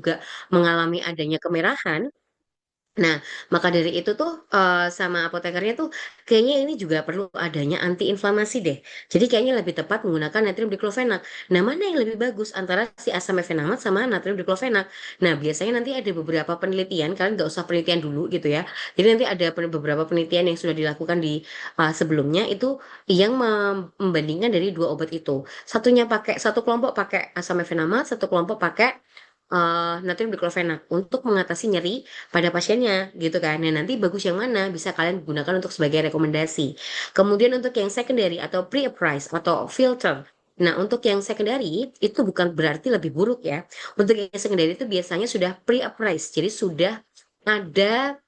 juga mengalami adanya kemerahan. Nah, maka dari itu tuh sama apotekernya tuh kayaknya ini juga perlu adanya antiinflamasi deh. Jadi kayaknya lebih tepat menggunakan natrium diklofenak. Nah, mana yang lebih bagus antara si asam mefenamat sama natrium diklofenak? Nah, biasanya nanti ada beberapa penelitian, kalian nggak usah penelitian dulu gitu ya. Jadi nanti ada beberapa penelitian yang sudah dilakukan di sebelumnya itu yang membandingkan dari dua obat itu. Satunya pakai satu kelompok pakai asam mefenamat, satu kelompok pakai natrium diklofenak untuk mengatasi nyeri pada pasiennya gitu kan. Nah, nanti bagus yang mana bisa kalian gunakan untuk sebagai rekomendasi. Kemudian untuk yang secondary atau pre-appraise atau filter. Nah, untuk yang secondary itu bukan berarti lebih buruk ya. Untuk yang secondary itu biasanya sudah pre-appraise. Jadi sudah ada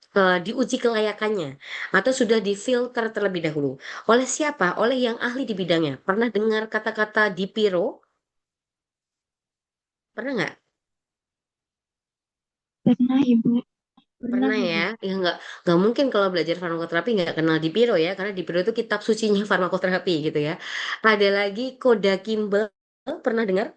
diuji kelayakannya atau sudah difilter terlebih dahulu. Oleh siapa? Oleh yang ahli di bidangnya. Pernah dengar kata-kata dipiro? Pernah nggak? Pernah Ibu, pernah Pernah ya, Ibu. ya nggak mungkin kalau belajar farmakoterapi nggak kenal Dipiro ya, karena Dipiro itu kitab sucinya farmakoterapi gitu ya. Ada lagi Koda Kimball, pernah dengar?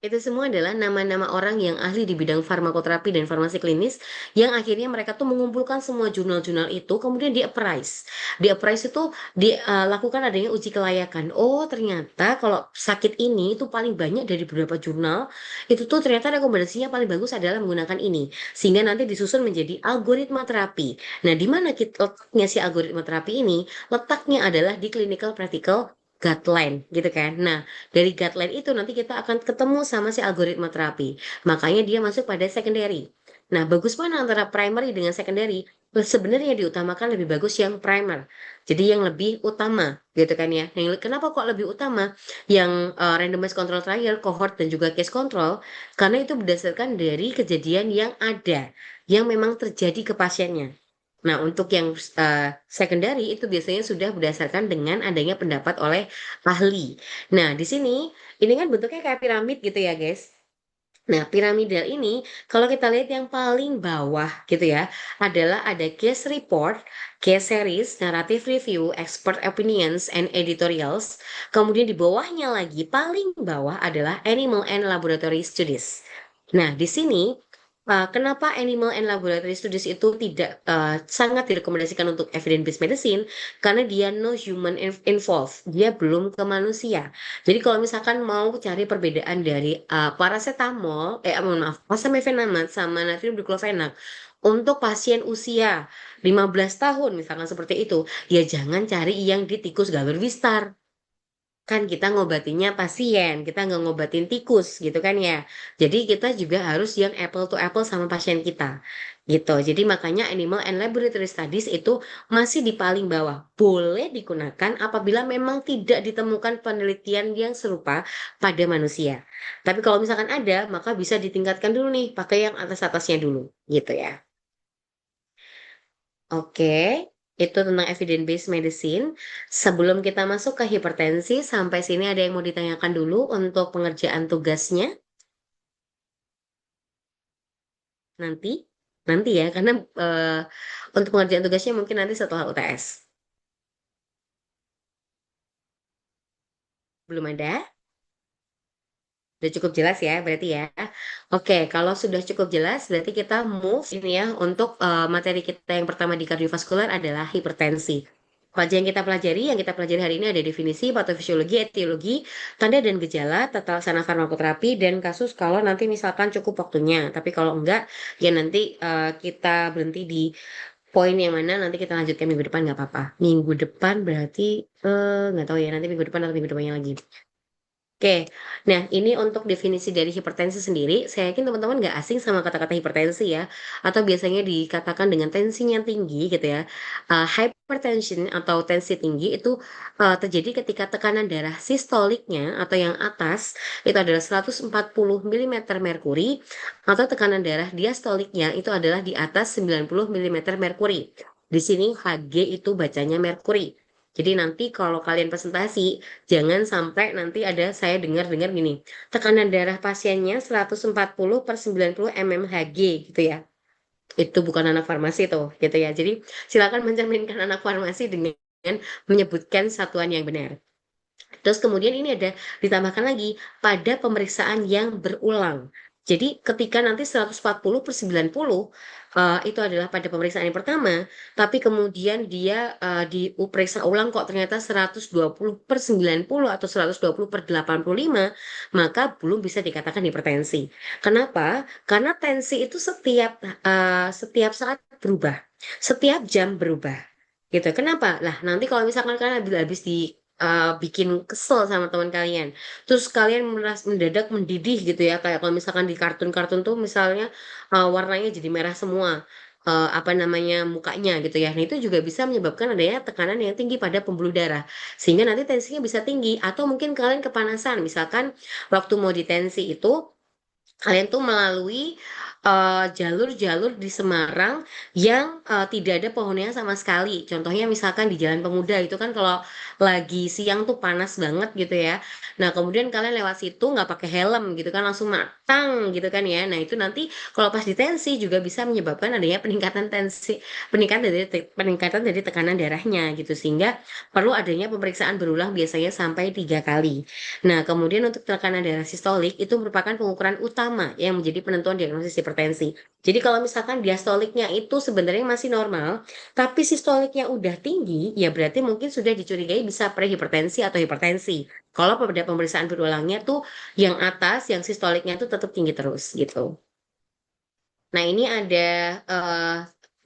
Itu semua adalah nama-nama orang yang ahli di bidang farmakoterapi dan farmasi klinis yang akhirnya mereka tuh mengumpulkan semua jurnal-jurnal itu kemudian di-appraise. Di-appraise itu dilakukan adanya uji kelayakan. Oh, ternyata kalau sakit ini itu paling banyak dari beberapa jurnal itu tuh ternyata rekomendasinya paling bagus adalah menggunakan ini. Sehingga nanti disusun menjadi algoritma terapi. Nah, di mana letaknya si algoritma terapi ini? Letaknya adalah di clinical practical guideline gitu kan. Nah, dari guideline itu nanti kita akan ketemu sama si algoritma terapi. Makanya dia masuk pada secondary. Nah, bagus mana antara primary dengan secondary? Sebenarnya yang diutamakan lebih bagus yang primer. Jadi yang lebih utama, gitu kan ya. Kenapa kok lebih utama? Yang randomized control trial, cohort dan juga case control, karena itu berdasarkan dari kejadian yang ada, yang memang terjadi ke pasiennya. Nah, untuk yang secondary itu biasanya sudah berdasarkan dengan adanya pendapat oleh ahli. Nah, di sini ini kan bentuknya kayak piramid gitu ya, guys. Nah, piramidal ini kalau kita lihat yang paling bawah gitu ya, adalah ada case report, case series, narrative review, expert opinions, and editorials. Kemudian di bawahnya lagi, paling bawah adalah animal and laboratory studies. Nah, di sini kenapa animal and laboratory studies itu tidak sangat direkomendasikan untuk evidence based medicine? Karena dia no human involved, dia belum ke manusia. Jadi kalau misalkan mau cari perbedaan dari paracetamol, mohon maaf, asamefenamat sama natrium diklofenak untuk pasien usia 15 tahun misalkan seperti itu, ya jangan cari yang di tikus galur Wistar. Kan kita ngobatinnya pasien, kita nggak ngobatin tikus gitu kan ya. Jadi kita juga harus yang apple to apple sama pasien kita gitu. Jadi makanya animal and laboratory studies itu masih di paling bawah. Boleh digunakan apabila memang tidak ditemukan penelitian yang serupa pada manusia. Tapi kalau misalkan ada, maka bisa ditingkatkan dulu nih, pakai yang atas-atasnya dulu gitu ya. Oke, itu tentang evidence based medicine. Sebelum kita masuk ke hipertensi, sampai sini ada yang mau ditanyakan dulu untuk pengerjaan tugasnya nanti, nanti ya, karena eh, untuk pengerjaan tugasnya mungkin nanti setelah UTS. Belum ada? Udah cukup jelas ya, berarti ya. Oke, kalau sudah cukup jelas, berarti kita move ini ya untuk materi kita yang pertama di kardiovaskular adalah hipertensi. Apa aja yang kita pelajari? Yang kita pelajari hari ini ada definisi, patofisiologi, etiologi, tanda dan gejala, tata laksana farmakoterapi, dan kasus kalau nanti misalkan cukup waktunya. Tapi kalau enggak, ya nanti kita berhenti di poin yang mana nanti kita lanjutkan minggu depan nggak apa-apa. Minggu depan berarti nggak tahu ya nanti minggu depan atau minggu depannya lagi. Oke, nah ini untuk definisi dari hipertensi sendiri, saya yakin teman-teman nggak asing sama kata-kata hipertensi ya, atau biasanya dikatakan dengan tensinya tinggi gitu ya. Hypertension atau tensi tinggi itu terjadi ketika tekanan darah sistoliknya atau yang atas itu adalah 140 mm merkuri atau tekanan darah diastoliknya itu adalah di atas 90 mm merkuri. Di sini Hg itu bacanya merkuri. Jadi nanti kalau kalian presentasi jangan sampai nanti ada saya dengar-dengar gini, tekanan darah pasiennya 140/90 mmHg gitu ya. Itu bukan anak farmasi tuh, gitu ya. Jadi silakan mencerminkan anak farmasi dengan menyebutkan satuan yang benar. Terus kemudian ini ada ditambahkan lagi pada pemeriksaan yang berulang. Jadi ketika nanti 140/90 itu adalah pada pemeriksaan yang pertama, tapi kemudian dia diperiksa ulang kok ternyata 120/90 atau 120/85, maka belum bisa dikatakan hipertensi. Kenapa? Karena tensi itu setiap saat berubah, setiap jam berubah. Gitu. Kenapa? Lah, nanti kalau misalkan kalian habis bikin kesel sama teman kalian, terus kalian mendadak mendidih gitu ya, kayak kalau misalkan di kartun-kartun tuh misalnya warnanya jadi merah semua, apa namanya mukanya gitu ya. Nah itu juga bisa menyebabkan adanya tekanan yang tinggi pada pembuluh darah, sehingga nanti tensinya bisa tinggi. Atau mungkin kalian kepanasan, misalkan waktu mau ditensi itu kalian tuh melalui jalur-jalur di Semarang yang tidak ada pohonnya sama sekali. Contohnya misalkan di Jalan Pemuda itu kan kalau lagi siang tuh panas banget gitu ya. Nah kemudian kalian lewat situ nggak pakai helm gitu kan langsung matang gitu kan ya. Nah itu nanti kalau pas di tensi juga bisa menyebabkan adanya peningkatan tensi, peningkatan dari tekanan darahnya gitu sehingga perlu adanya pemeriksaan berulang biasanya sampai 3 kali. Nah, kemudian untuk tekanan darah sistolik itu merupakan pengukuran utama yang menjadi penentuan diagnosis hipertensi. Jadi kalau misalkan diastoliknya itu sebenarnya masih normal, tapi sistoliknya udah tinggi, ya berarti mungkin sudah dicurigai bisa prehipertensi atau hipertensi. Kalau pada pemeriksaan berulangnya tuh yang atas, yang sistoliknya tuh tetap tinggi terus gitu. Nah, ini ada eh,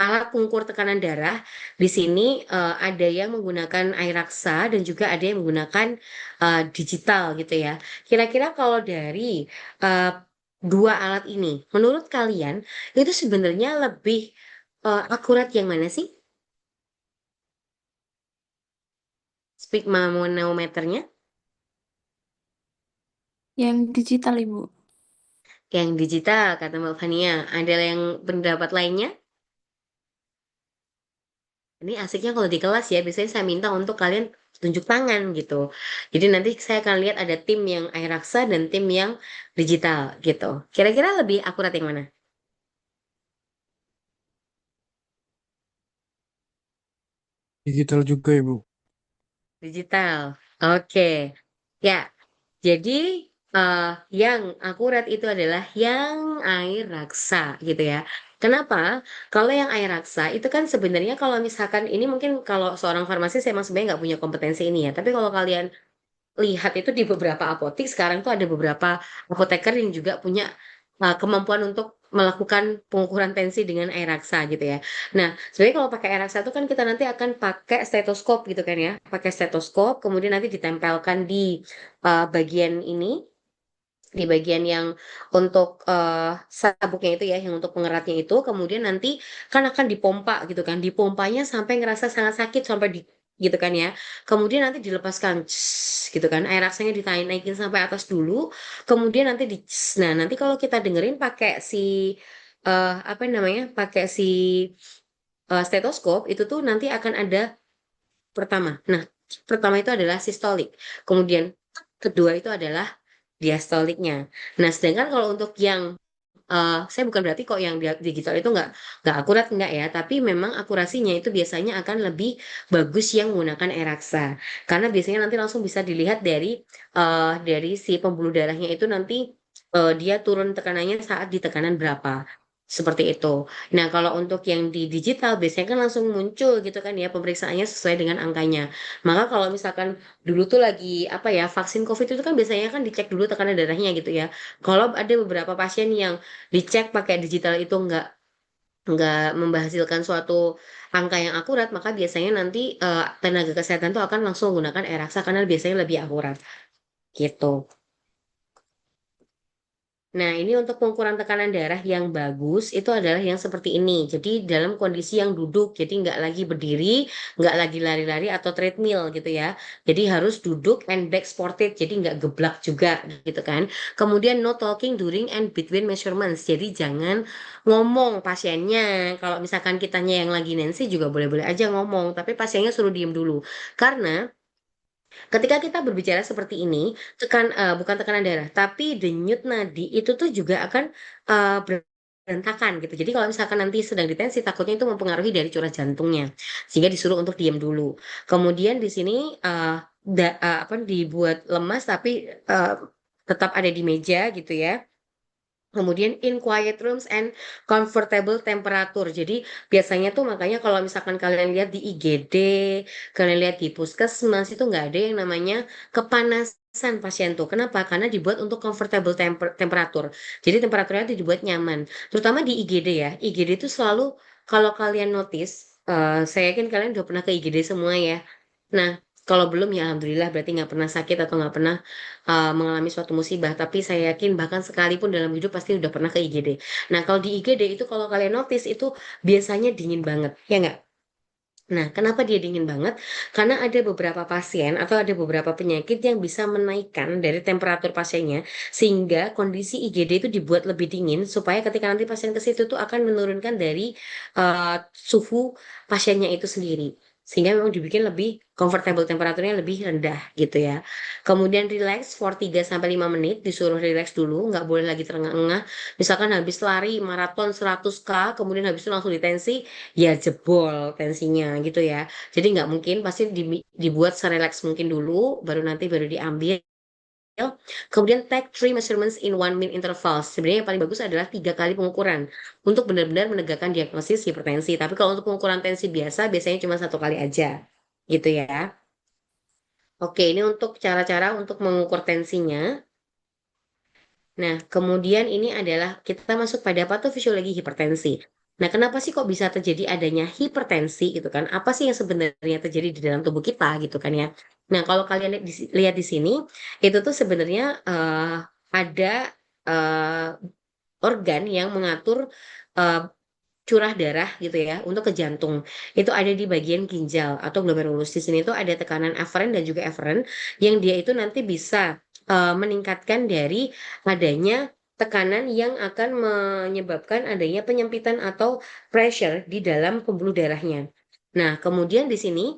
alat pengukur tekanan darah. Di sini ada yang menggunakan air raksa dan juga ada yang menggunakan digital gitu ya. Kira-kira kalau dari eh, dua alat ini, menurut kalian itu sebenarnya lebih akurat yang mana sih? Sphygmomanometernya, Yang digital, Ibu. yang digital kata Mbak Fania. Ada yang pendapat lainnya? Ini asiknya kalau di kelas ya, biasanya saya minta untuk kalian tunjuk tangan gitu. Jadi nanti saya akan lihat ada tim yang aeraksa dan tim yang digital gitu. Kira-kira lebih akurat yang mana? Digital juga Ibu. Digital. Oke. Ya, jadi eh, yang akurat itu adalah yang air raksa gitu ya. Kenapa? Kalau yang air raksa itu kan sebenarnya kalau misalkan ini mungkin kalau seorang farmasis emang sebenarnya nggak punya kompetensi ini ya. Tapi kalau kalian lihat itu di beberapa apotik sekarang tuh ada beberapa apoteker yang juga punya kemampuan untuk melakukan pengukuran tensi dengan air raksa gitu ya. Nah, sebenarnya kalau pakai air raksa itu kan kita nanti akan pakai stetoskop gitu kan ya. Pakai stetoskop, kemudian nanti ditempelkan di bagian ini, di bagian yang untuk sabuknya itu ya, yang untuk pengeratnya itu, kemudian nanti kan akan dipompa gitu kan, dipompanya sampai ngerasa sangat sakit sampai di gitu kan ya. Kemudian nanti dilepaskan gitu kan, air raksanya naikin sampai atas dulu, kemudian nanti nah nanti kalau kita dengerin pakai si apa namanya, pakai si stetoskop itu tuh nanti akan ada pertama. Nah, pertama itu adalah sistolik. Kemudian kedua itu adalah diastoliknya. Nah, sedangkan kalau untuk yang saya bukan berarti kok yang digital itu nggak akurat nggak ya, tapi memang akurasinya itu biasanya akan lebih bagus yang menggunakan e-raksa. Karena biasanya nanti langsung bisa dilihat dari si pembuluh darahnya itu nanti dia turun tekanannya saat di tekanan berapa. Seperti itu. Nah, kalau untuk yang di digital biasanya kan langsung muncul gitu kan ya pemeriksaannya sesuai dengan angkanya. Maka kalau misalkan dulu tuh lagi apa ya vaksin COVID itu kan biasanya kan dicek dulu tekanan darahnya gitu ya. Kalau ada beberapa pasien yang dicek pakai digital itu nggak menghasilkan suatu angka yang akurat, maka biasanya nanti tenaga kesehatan tuh akan langsung menggunakan e-raksa karena biasanya lebih akurat gitu. Nah, ini untuk pengukuran tekanan darah yang bagus itu adalah yang seperti ini. Jadi dalam kondisi yang duduk, jadi nggak lagi berdiri, nggak lagi lari-lari atau treadmill gitu ya. Jadi harus duduk and back supported, jadi nggak geblak juga gitu kan. Kemudian no talking during and between measurements. Jadi jangan ngomong pasiennya. Kalau misalkan kitanya yang lagi Nancy juga boleh-boleh aja ngomong, tapi pasiennya suruh diem dulu. Karena ketika kita berbicara seperti ini, bukan tekanan darah, tapi denyut nadi itu tuh juga akan berantakan gitu. Jadi kalau misalkan nanti sedang ditensi, takutnya itu mempengaruhi dari curah jantungnya, sehingga disuruh untuk diam dulu. Kemudian di sini apa dibuat lemas tapi eh, tetap ada di meja gitu ya. Kemudian in quiet rooms and comfortable temperature. Jadi biasanya tuh makanya kalau misalkan kalian lihat di IGD, kalian lihat di puskesmas itu nggak ada yang namanya kepanasan pasien tuh. Kenapa? Karena dibuat untuk comfortable temperature. Jadi temperaturnya itu dibuat nyaman. Terutama di IGD ya. IGD itu selalu kalau kalian notice, saya yakin kalian udah pernah ke IGD semua ya. Nah, kalau belum ya alhamdulillah berarti nggak pernah sakit atau nggak pernah mengalami suatu musibah, tapi saya yakin bahkan sekalipun dalam hidup pasti udah pernah ke IGD. Nah, kalau di IGD itu kalau kalian notice itu biasanya dingin banget, ya nggak? Nah, kenapa dia dingin banget? Karena ada beberapa pasien atau ada beberapa penyakit yang bisa menaikkan dari temperatur pasiennya sehingga kondisi IGD itu dibuat lebih dingin supaya ketika nanti pasien ke situ tuh akan menurunkan dari suhu pasiennya itu sendiri. Sehingga memang dibikin lebih comfortable temperaturnya lebih rendah gitu ya. Kemudian relax for 3 sampai 5 menit, disuruh relax dulu, nggak boleh lagi terengah-engah. Misalkan habis lari maraton 100K, kemudian habis itu langsung ditensi, ya jebol tensinya gitu ya. Jadi nggak mungkin, pasti dibuat serelaks mungkin dulu, baru diambil. Kemudian take 3 measurements in 1 minute intervals. Sebenarnya yang paling bagus adalah 3 kali pengukuran untuk benar-benar menegakkan diagnosis hipertensi. Tapi kalau untuk pengukuran tensi biasa, biasanya cuma 1 kali aja, gitu ya. Oke, ini untuk cara-cara untuk mengukur tensinya. Nah, kemudian ini adalah kita masuk pada patofisiologi hipertensi. Nah, kenapa sih kok bisa terjadi adanya hipertensi gitu kan? Apa sih yang sebenarnya terjadi di dalam tubuh kita gitu kan ya? Nah, kalau kalian lihat di sini, itu tuh sebenarnya ada eh, organ yang mengatur eh, curah darah gitu ya untuk ke jantung. Itu ada di bagian ginjal atau glomerulus. Di sini tuh ada tekanan aferen dan juga eferen yang dia itu nanti bisa meningkatkan dari adanya tekanan yang akan menyebabkan adanya penyempitan atau pressure di dalam pembuluh darahnya. Nah, kemudian di sini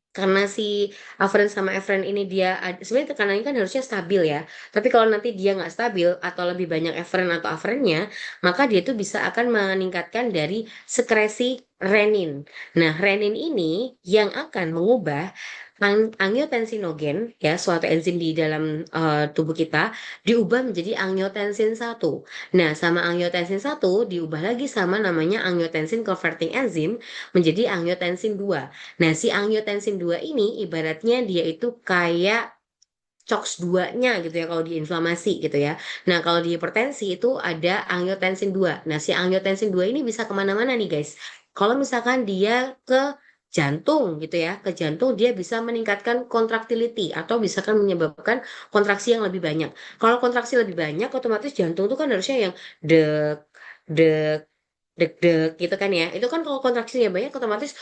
karena si aferen sama efren ini dia sebenarnya tekanannya kan harusnya stabil ya. Tapi kalau nanti dia nggak stabil atau lebih banyak efren atau afrennya, maka dia tuh bisa akan meningkatkan dari sekresi renin. Nah, renin ini yang akan mengubah angiotensinogen ya, suatu enzim di dalam tubuh kita diubah menjadi angiotensin 1. Nah, sama angiotensin 1 diubah lagi sama namanya angiotensin converting enzim menjadi angiotensin 2. Nah, si angiotensin 2 ini ibaratnya dia itu kayak COX-2-nya gitu ya kalau diinflamasi gitu ya. Nah, kalau di hipertensi itu ada angiotensin 2. Nah, si angiotensin 2 ini bisa kemana-mana nih guys. Kalau misalkan dia ke jantung gitu ya, ke jantung dia bisa meningkatkan contractility atau bisa kan menyebabkan kontraksi yang lebih banyak. Kalau kontraksi lebih banyak, otomatis jantung itu kan harusnya yang dek, dek, deg-deg gitu kan ya. Itu kan kalau kontraksinya banyak otomatis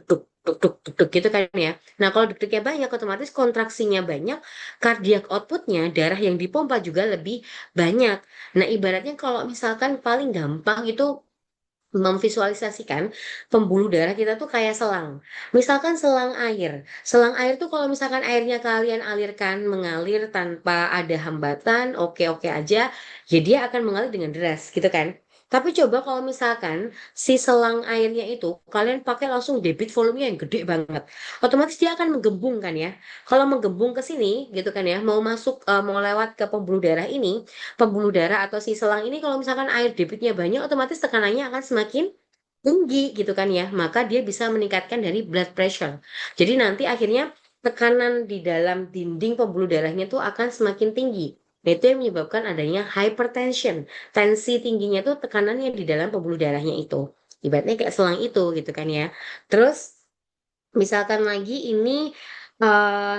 duk duk duk duk duk gitu kan ya. Nah, kalau deg-degnya banyak otomatis kontraksinya banyak, kardiak outputnya darah yang dipompa juga lebih banyak. Nah, ibaratnya kalau misalkan paling gampang itu memvisualisasikan pembuluh darah kita tuh kayak selang. Misalkan selang air. Selang air tuh kalau misalkan airnya kalian alirkan mengalir tanpa ada hambatan, oke-oke aja, ya dia akan mengalir dengan deras gitu kan. Tapi coba kalau misalkan si selang airnya itu kalian pakai langsung debit volumenya yang gede banget. Otomatis dia akan menggembung kan ya. Kalau menggembung ke sini gitu kan ya, mau masuk mau lewat ke pembuluh darah ini, pembuluh darah atau si selang ini kalau misalkan air debitnya banyak otomatis tekanannya akan semakin tinggi gitu kan ya, maka dia bisa meningkatkan dari blood pressure. Jadi nanti akhirnya tekanan di dalam dinding pembuluh darahnya tuh akan semakin tinggi. Nah, itu yang menyebabkan adanya hypertension. Tensi tingginya tuh tekanannya di dalam pembuluh darahnya itu. Ibaratnya kayak selang itu gitu kan ya. Terus misalkan lagi ini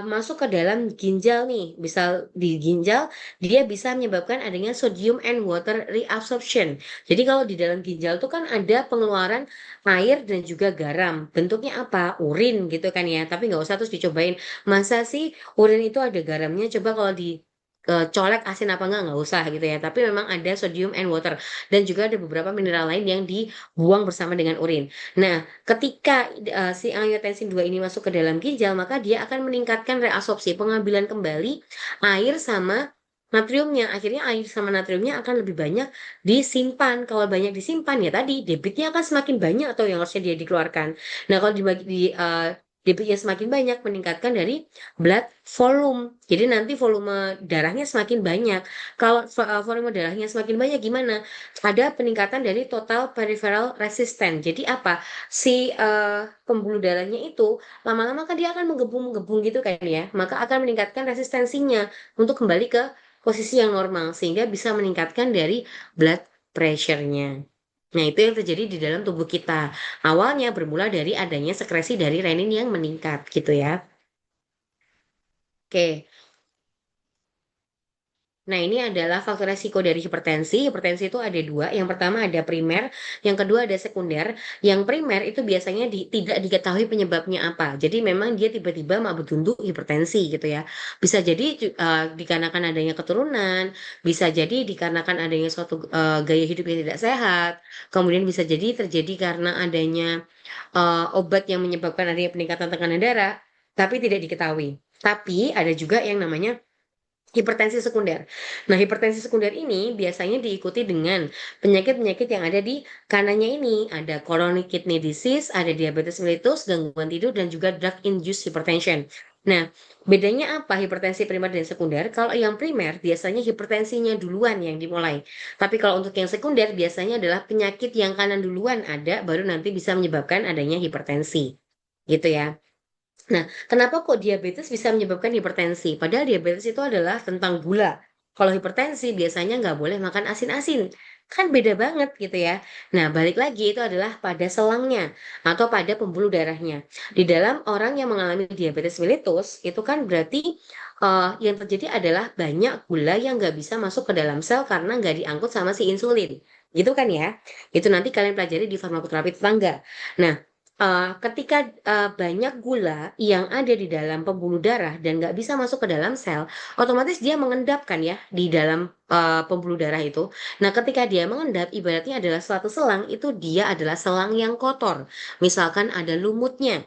masuk ke dalam ginjal nih, bisa di ginjal dia bisa menyebabkan adanya sodium and water reabsorption. Jadi kalau di dalam ginjal tuh kan ada pengeluaran air dan juga garam. Bentuknya apa? Urin gitu kan ya. Tapi nggak usah terus dicobain. Masa sih urin itu ada garamnya? Coba kalau di colek asin apa nggak usah gitu ya. Tapi memang ada sodium and water dan juga ada beberapa mineral lain yang dibuang bersama dengan urin. Nah, ketika si angiotensin 2 ini masuk ke dalam ginjal, maka dia akan meningkatkan reabsorpsi, pengambilan kembali air sama natriumnya. Akhirnya air sama natriumnya akan lebih banyak disimpan. Kalau banyak disimpan ya tadi debitnya akan semakin banyak atau yang harusnya dia dikeluarkan. Nah, kalau dibagi debitnya semakin banyak meningkatkan dari blood volume. Jadi nanti volume darahnya semakin banyak. Kalau volume darahnya semakin banyak gimana? Ada peningkatan dari total peripheral resistance. Jadi apa? Si pembuluh darahnya itu lama-lama kan dia akan menggebung-menggebung gitu kan ya. Maka akan meningkatkan resistensinya untuk kembali ke posisi yang normal sehingga bisa meningkatkan dari blood pressure-nya. Nah, itu yang terjadi di dalam tubuh kita. Awalnya bermula dari adanya sekresi dari renin yang meningkat gitu ya. Oke. Nah, ini adalah faktor resiko dari hipertensi. Hipertensi itu ada dua. Yang pertama ada primer, yang kedua ada sekunder. Yang primer itu biasanya tidak diketahui penyebabnya apa. Jadi memang dia tiba-tiba mabuk hipertensi gitu ya. Bisa jadi dikarenakan adanya keturunan, bisa jadi dikarenakan adanya suatu gaya hidup yang tidak sehat. Kemudian bisa jadi terjadi karena adanya obat yang menyebabkan adanya peningkatan tekanan darah, tapi tidak diketahui. Tapi ada juga yang namanya hipertensi sekunder. Nah, hipertensi sekunder ini biasanya diikuti dengan penyakit-penyakit yang ada di kanannya ini. Ada chronic kidney disease, ada diabetes mellitus, gangguan tidur, dan juga drug-induced hypertension. Nah, bedanya apa hipertensi primer dan sekunder? Kalau yang primer biasanya hipertensinya duluan yang dimulai. Tapi kalau untuk yang sekunder biasanya adalah penyakit yang kanan duluan ada, baru nanti bisa menyebabkan adanya hipertensi. Gitu ya. Nah, kenapa kok diabetes bisa menyebabkan hipertensi? Padahal diabetes itu adalah tentang gula. Kalau hipertensi biasanya nggak boleh makan asin-asin. Kan beda banget gitu ya. Nah, balik lagi itu adalah pada selangnya atau pada pembuluh darahnya. Di dalam orang yang mengalami diabetes mellitus, itu kan berarti yang terjadi adalah banyak gula yang nggak bisa masuk ke dalam sel karena nggak diangkut sama si insulin. Gitu kan ya? Itu nanti kalian pelajari di farmakoterapi tetangga. Nah, ketika banyak gula yang ada di dalam pembuluh darah dan nggak bisa masuk ke dalam sel, otomatis dia mengendap kan ya di dalam pembuluh darah itu. Nah, ketika dia mengendap, ibaratnya adalah suatu selang itu dia adalah selang yang kotor. Misalkan ada lumutnya.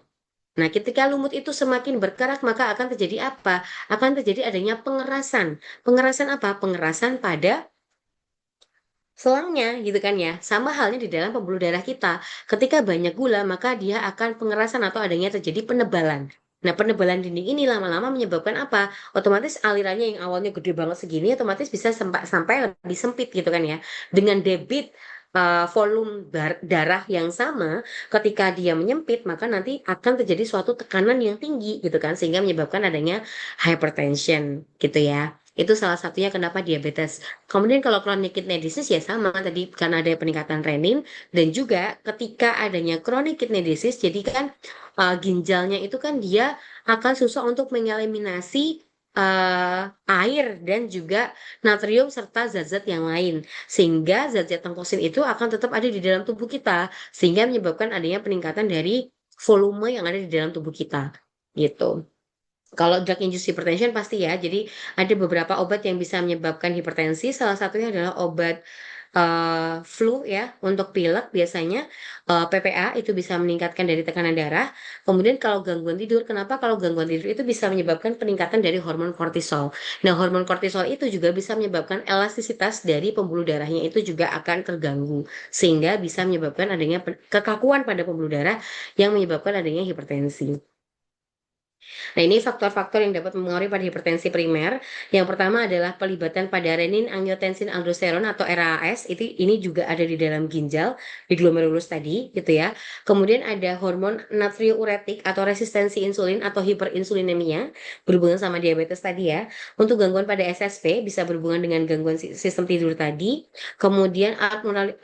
Nah, ketika lumut itu semakin berkerak, maka akan terjadi apa? Akan terjadi adanya pengerasan. Pengerasan apa? Pengerasan pada selangnya gitu kan ya. Sama halnya di dalam pembuluh darah kita. Ketika banyak gula, maka dia akan pengerasan atau adanya terjadi penebalan. Nah, penebalan dinding ini lama-lama menyebabkan apa? Otomatis alirannya yang awalnya gede banget segini, otomatis bisa sampai lebih sempit gitu kan ya. Dengan debit volume darah yang sama, ketika dia menyempit, maka nanti akan terjadi suatu tekanan yang tinggi gitu kan, sehingga menyebabkan adanya hypertension gitu ya. Itu salah satunya kenapa diabetes. Kemudian kalau chronic kidney disease ya sama tadi karena ada peningkatan renin dan juga ketika adanya chronic kidney disease jadi kan ginjalnya itu kan dia akan susah untuk mengeliminasi air dan juga natrium serta zat-zat yang lain sehingga zat-zat tongkosin itu akan tetap ada di dalam tubuh kita sehingga menyebabkan adanya peningkatan dari volume yang ada di dalam tubuh kita gitu. Kalau drug induced hypertension pasti ya. Jadi ada beberapa obat yang bisa menyebabkan hipertensi. Salah satunya adalah obat flu ya untuk pilek biasanya PPA itu bisa meningkatkan dari tekanan darah. Kemudian kalau gangguan tidur, kenapa kalau gangguan tidur itu bisa menyebabkan peningkatan dari hormon kortisol. Nah, hormon kortisol itu juga bisa menyebabkan elastisitas dari pembuluh darahnya itu juga akan terganggu sehingga bisa menyebabkan adanya kekakuan pada pembuluh darah yang menyebabkan adanya hipertensi. Nah, ini faktor-faktor yang dapat mempengaruhi pada hipertensi primer. Yang pertama adalah pelibatan pada renin, angiotensin, aldosteron atau RAS. Ini juga ada di dalam ginjal, di glomerulus tadi, gitu ya. Kemudian ada hormon natriuretik atau resistensi insulin atau hiperinsulinemia, berhubungan sama diabetes tadi ya. Untuk gangguan pada SSP bisa berhubungan dengan gangguan sistem tidur tadi. Kemudian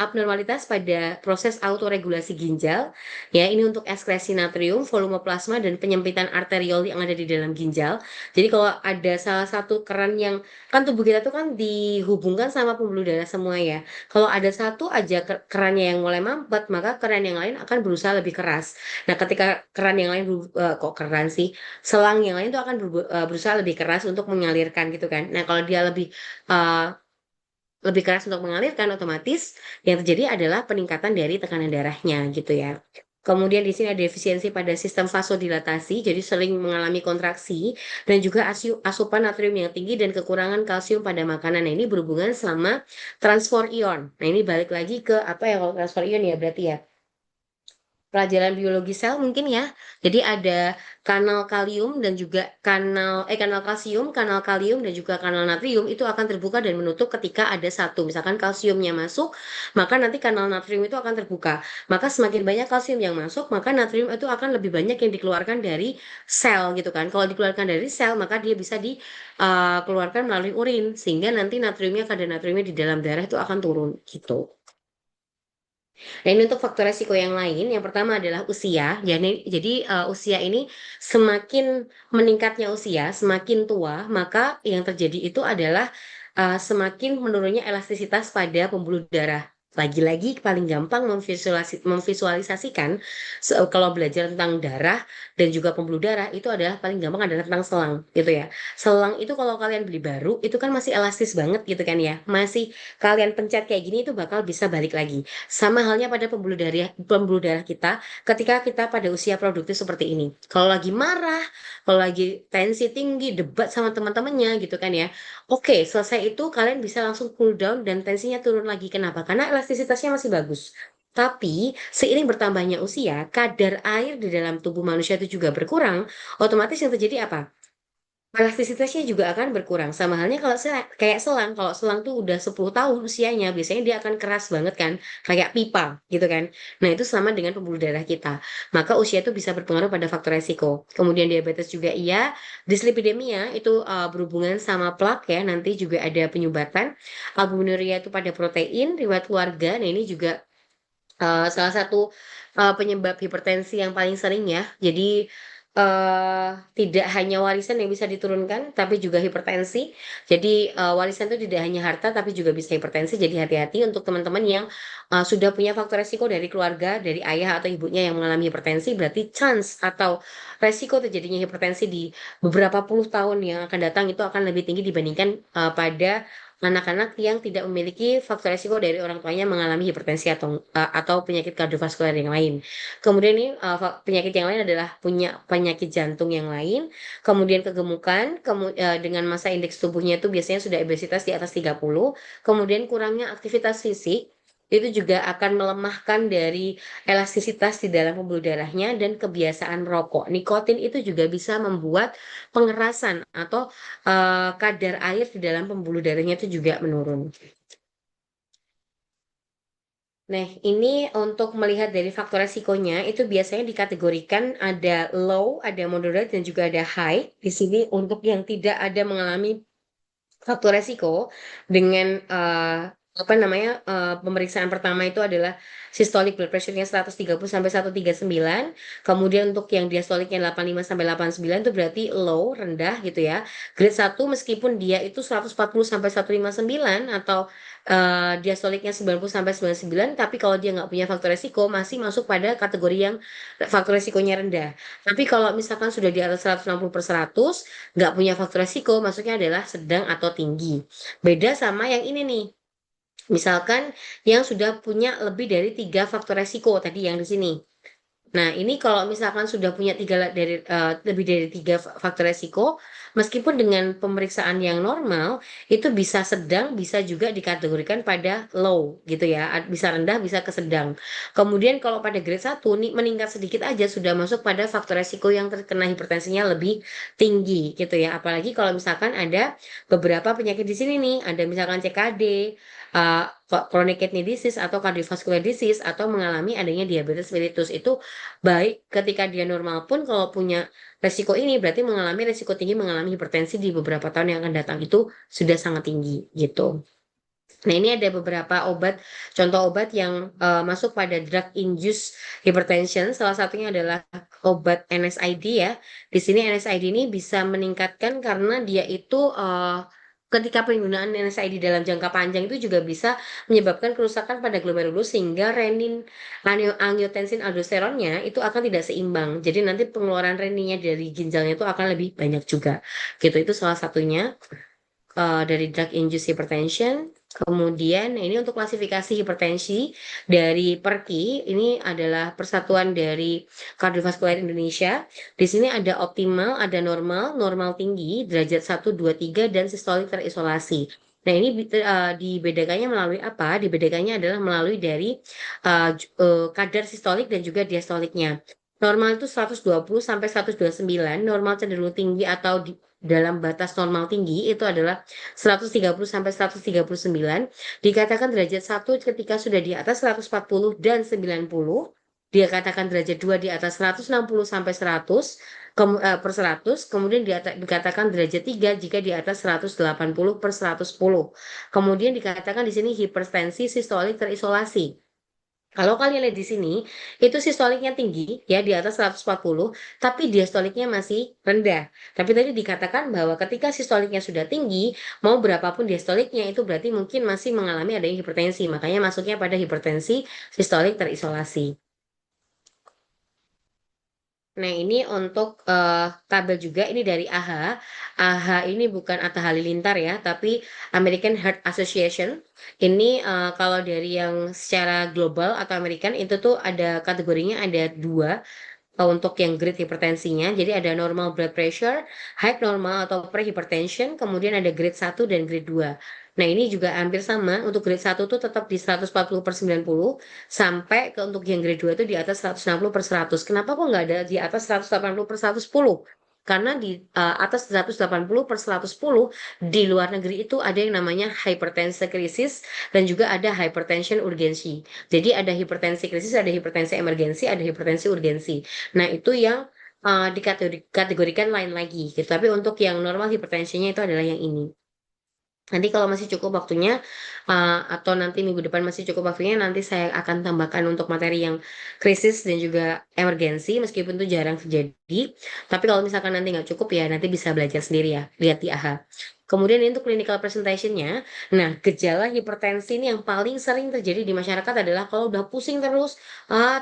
abnormalitas pada proses autoregulasi ginjal. Ya, ini untuk ekskresi natrium, volume plasma, dan penyempitan arteriol yang ada di dalam ginjal. Jadi kalau ada salah satu keran yang, kan tubuh kita tuh kan dihubungkan sama pembuluh darah semua ya. Kalau ada satu aja kerannya yang mulai mampet, maka keran yang lain akan berusaha lebih keras. Nah, ketika keran yang lain, kok keran sih, selang yang lain tuh akan berusaha lebih keras untuk mengalirkan gitu kan. Nah, kalau dia lebih keras untuk mengalirkan, otomatis yang terjadi adalah peningkatan dari tekanan darahnya gitu ya. Kemudian di sini ada defisiensi pada sistem vasodilatasi, jadi sering mengalami kontraksi, dan juga asupan natrium yang tinggi dan kekurangan kalsium pada makanan. Nah, ini berhubungan sama transfer ion. Nah, ini balik lagi ke apa ya kalau transfer ion ya berarti ya pelajaran biologi sel mungkin ya. Jadi ada kanal kalium dan juga kanal kalsium, kanal kalium dan juga kanal natrium itu akan terbuka dan menutup ketika ada satu. Misalkan kalsiumnya masuk, maka nanti kanal natrium itu akan terbuka. Maka semakin banyak kalsium yang masuk, maka natrium itu akan lebih banyak yang dikeluarkan dari sel gitu kan. Kalau dikeluarkan dari sel, maka dia bisa dikeluarkan melalui urin sehingga nanti natriumnya kadar natriumnya di dalam darah itu akan turun gitu. Nah, ini untuk faktor resiko yang lain. Yang pertama adalah usia. Jadi, usia ini semakin meningkatnya usia, semakin tua, maka yang terjadi itu adalah semakin menurunnya elastisitas pada pembuluh darah. Lagi-lagi paling gampang memvisualisasikan kalau belajar tentang darah dan juga pembuluh darah itu adalah paling gampang adalah tentang selang gitu ya. Selang itu kalau kalian beli baru itu kan masih elastis banget gitu kan ya. Masih kalian pencet kayak gini itu bakal bisa balik lagi. Sama halnya pada pembuluh darah kita ketika kita pada usia produktif seperti ini. Kalau lagi marah, kalau lagi tensi tinggi, debat sama teman-temannya gitu kan ya. Oke, selesai itu kalian bisa langsung cool down dan tensinya turun lagi. Kenapa? Karena elastisitasnya masih bagus. Tapi seiring bertambahnya usia, kadar air di dalam tubuh manusia itu juga berkurang. Otomatis yang terjadi apa? Elastisitasnya juga akan berkurang. Sama halnya kalau kayak selang. Kalau selang tuh udah 10 tahun usianya, biasanya dia akan keras banget kan. Kayak pipa gitu kan. Nah itu sama dengan pembuluh darah kita. Maka usia itu bisa berpengaruh pada faktor resiko. Kemudian diabetes juga iya. Dislipidemia itu berhubungan sama plak ya. Nanti juga ada penyumbatan. Albuminuria itu pada protein, riwayat keluarga. Nah ini juga salah satu penyebab hipertensi yang paling sering ya. Jadi tidak hanya warisan yang bisa diturunkan, tapi juga hipertensi. Jadi warisan itu tidak hanya harta, tapi juga bisa hipertensi. Jadi hati-hati untuk teman-teman yang sudah punya faktor resiko dari keluarga, dari ayah atau ibunya yang mengalami hipertensi. Berarti chance atau resiko terjadinya hipertensi di beberapa puluh tahun yang akan datang itu akan lebih tinggi dibandingkan pada anak-anak yang tidak memiliki faktor resiko dari orang tuanya mengalami hipertensi atau penyakit kardiovaskuler yang lain. Kemudian ini penyakit yang lain adalah punya penyakit jantung yang lain, kemudian kegemukan, dengan masa indeks tubuhnya itu biasanya sudah obesitas di atas 30, kemudian kurangnya aktivitas fisik, itu juga akan melemahkan dari elastisitas di dalam pembuluh darahnya dan kebiasaan merokok. Nikotin itu juga bisa membuat pengerasan atau kadar air di dalam pembuluh darahnya itu juga menurun. Nah, ini untuk melihat dari faktor resikonya itu biasanya dikategorikan ada low, ada moderate, dan juga ada high. Di sini untuk yang tidak ada mengalami faktor resiko dengan apa namanya pemeriksaan pertama itu adalah systolic blood pressure-nya 130 sampai 139. Kemudian untuk yang diastoliknya 85 sampai 89 itu berarti low, rendah gitu ya. Grade 1 meskipun dia itu 140 sampai 159 atau diastoliknya 90 sampai 99, tapi kalau dia nggak punya faktor resiko masih masuk pada kategori yang faktor resikonya rendah. Tapi kalau misalkan sudah di atas 160 per 100 nggak punya faktor resiko, maksudnya adalah sedang atau tinggi. Beda sama yang ini nih. Misalkan yang sudah punya lebih dari 3 faktor resiko tadi yang di sini. Nah, ini kalau misalkan sudah punya lebih dari 3 faktor resiko, meskipun dengan pemeriksaan yang normal, itu bisa sedang, bisa juga dikategorikan pada low gitu ya. Bisa rendah, bisa ke sedang. Kemudian kalau pada grade 1 nih meningkat sedikit aja sudah masuk pada faktor resiko yang terkena hipertensinya lebih tinggi gitu ya. Apalagi kalau misalkan ada beberapa penyakit di sini nih, ada misalkan CKD, uh, chronic kidney disease atau cardiovascular disease atau mengalami adanya diabetes mellitus itu baik ketika dia normal pun kalau punya resiko ini berarti mengalami resiko tinggi mengalami hipertensi di beberapa tahun yang akan datang itu sudah sangat tinggi gitu. Nah, ini ada beberapa contoh obat yang masuk pada drug induced hypertension. Salah satunya adalah obat NSAID ya. Di sini NSAID ini bisa meningkatkan karena dia itu ketika penggunaan NSAID dalam jangka panjang itu juga bisa menyebabkan kerusakan pada glomerulus sehingga renin angiotensin aldosteronnya itu akan tidak seimbang. Jadi nanti pengeluaran reninnya dari ginjalnya itu akan lebih banyak juga. Gitu itu salah satunya dari drug induced hypertension. Kemudian ini untuk klasifikasi hipertensi dari PERKI, ini adalah persatuan dari kardiovaskular Indonesia. Di sini ada optimal, ada normal, normal tinggi, derajat 1, 2, 3, dan sistolik terisolasi. Nah ini dibedakannya melalui apa? Dibedakannya adalah melalui dari kadar sistolik dan juga diastoliknya. Normal itu 120 sampai 129, normal cenderung tinggi atau dalam batas normal tinggi itu adalah 130 sampai 139, dikatakan derajat 1 ketika sudah di atas 140 dan 90, dia katakan derajat 2 di atas 160 sampai 100 per 100, kemudian dikatakan derajat 3 jika di atas 180 per 110. Kemudian dikatakan di sini hipertensi sistolik terisolasi. Kalau kalian lihat di sini, itu sistoliknya tinggi ya di atas 140, tapi diastoliknya masih rendah. Tapi tadi dikatakan bahwa ketika sistoliknya sudah tinggi, mau berapapun diastoliknya itu berarti mungkin masih mengalami adanya hipertensi. Makanya masuknya pada hipertensi sistolik terisolasi. Nah, ini untuk tabel juga ini dari AHA. AHA ini bukan Atta Halilintar ya, tapi American Heart Association. Ini kalau dari yang secara global atau American itu tuh ada kategorinya ada dua untuk yang grade hipertensinya. Jadi ada normal blood pressure, high normal atau prehypertension, kemudian ada grade 1 dan grade 2. Nah, ini juga hampir sama. Untuk grade 1 tuh tetap di 140 per 90, sampai ke untuk yang grade 2 itu di atas 160 per 100. Kenapa kok nggak ada di atas 180 per 110? Karena di atas 180 per 110 di luar negeri itu ada yang namanya hypertension krisis dan juga ada hypertension urgensi. Jadi ada hipertensi krisis, ada hipertensi emergensi, ada hipertensi urgensi. Nah, itu yang dikategorikan lain lagi gitu. Tapi untuk yang normal hipertensinya itu adalah yang ini. Nanti kalau masih cukup waktunya, atau nanti minggu depan masih cukup waktunya, nanti saya akan tambahkan untuk materi yang krisis dan juga emergensi, meskipun itu jarang terjadi. Tapi kalau misalkan nanti nggak cukup ya, nanti bisa belajar sendiri ya, lihat di AHA. Kemudian ini untuk clinical presentation-nya, nah gejala hipertensi ini yang paling sering terjadi di masyarakat adalah kalau udah pusing terus,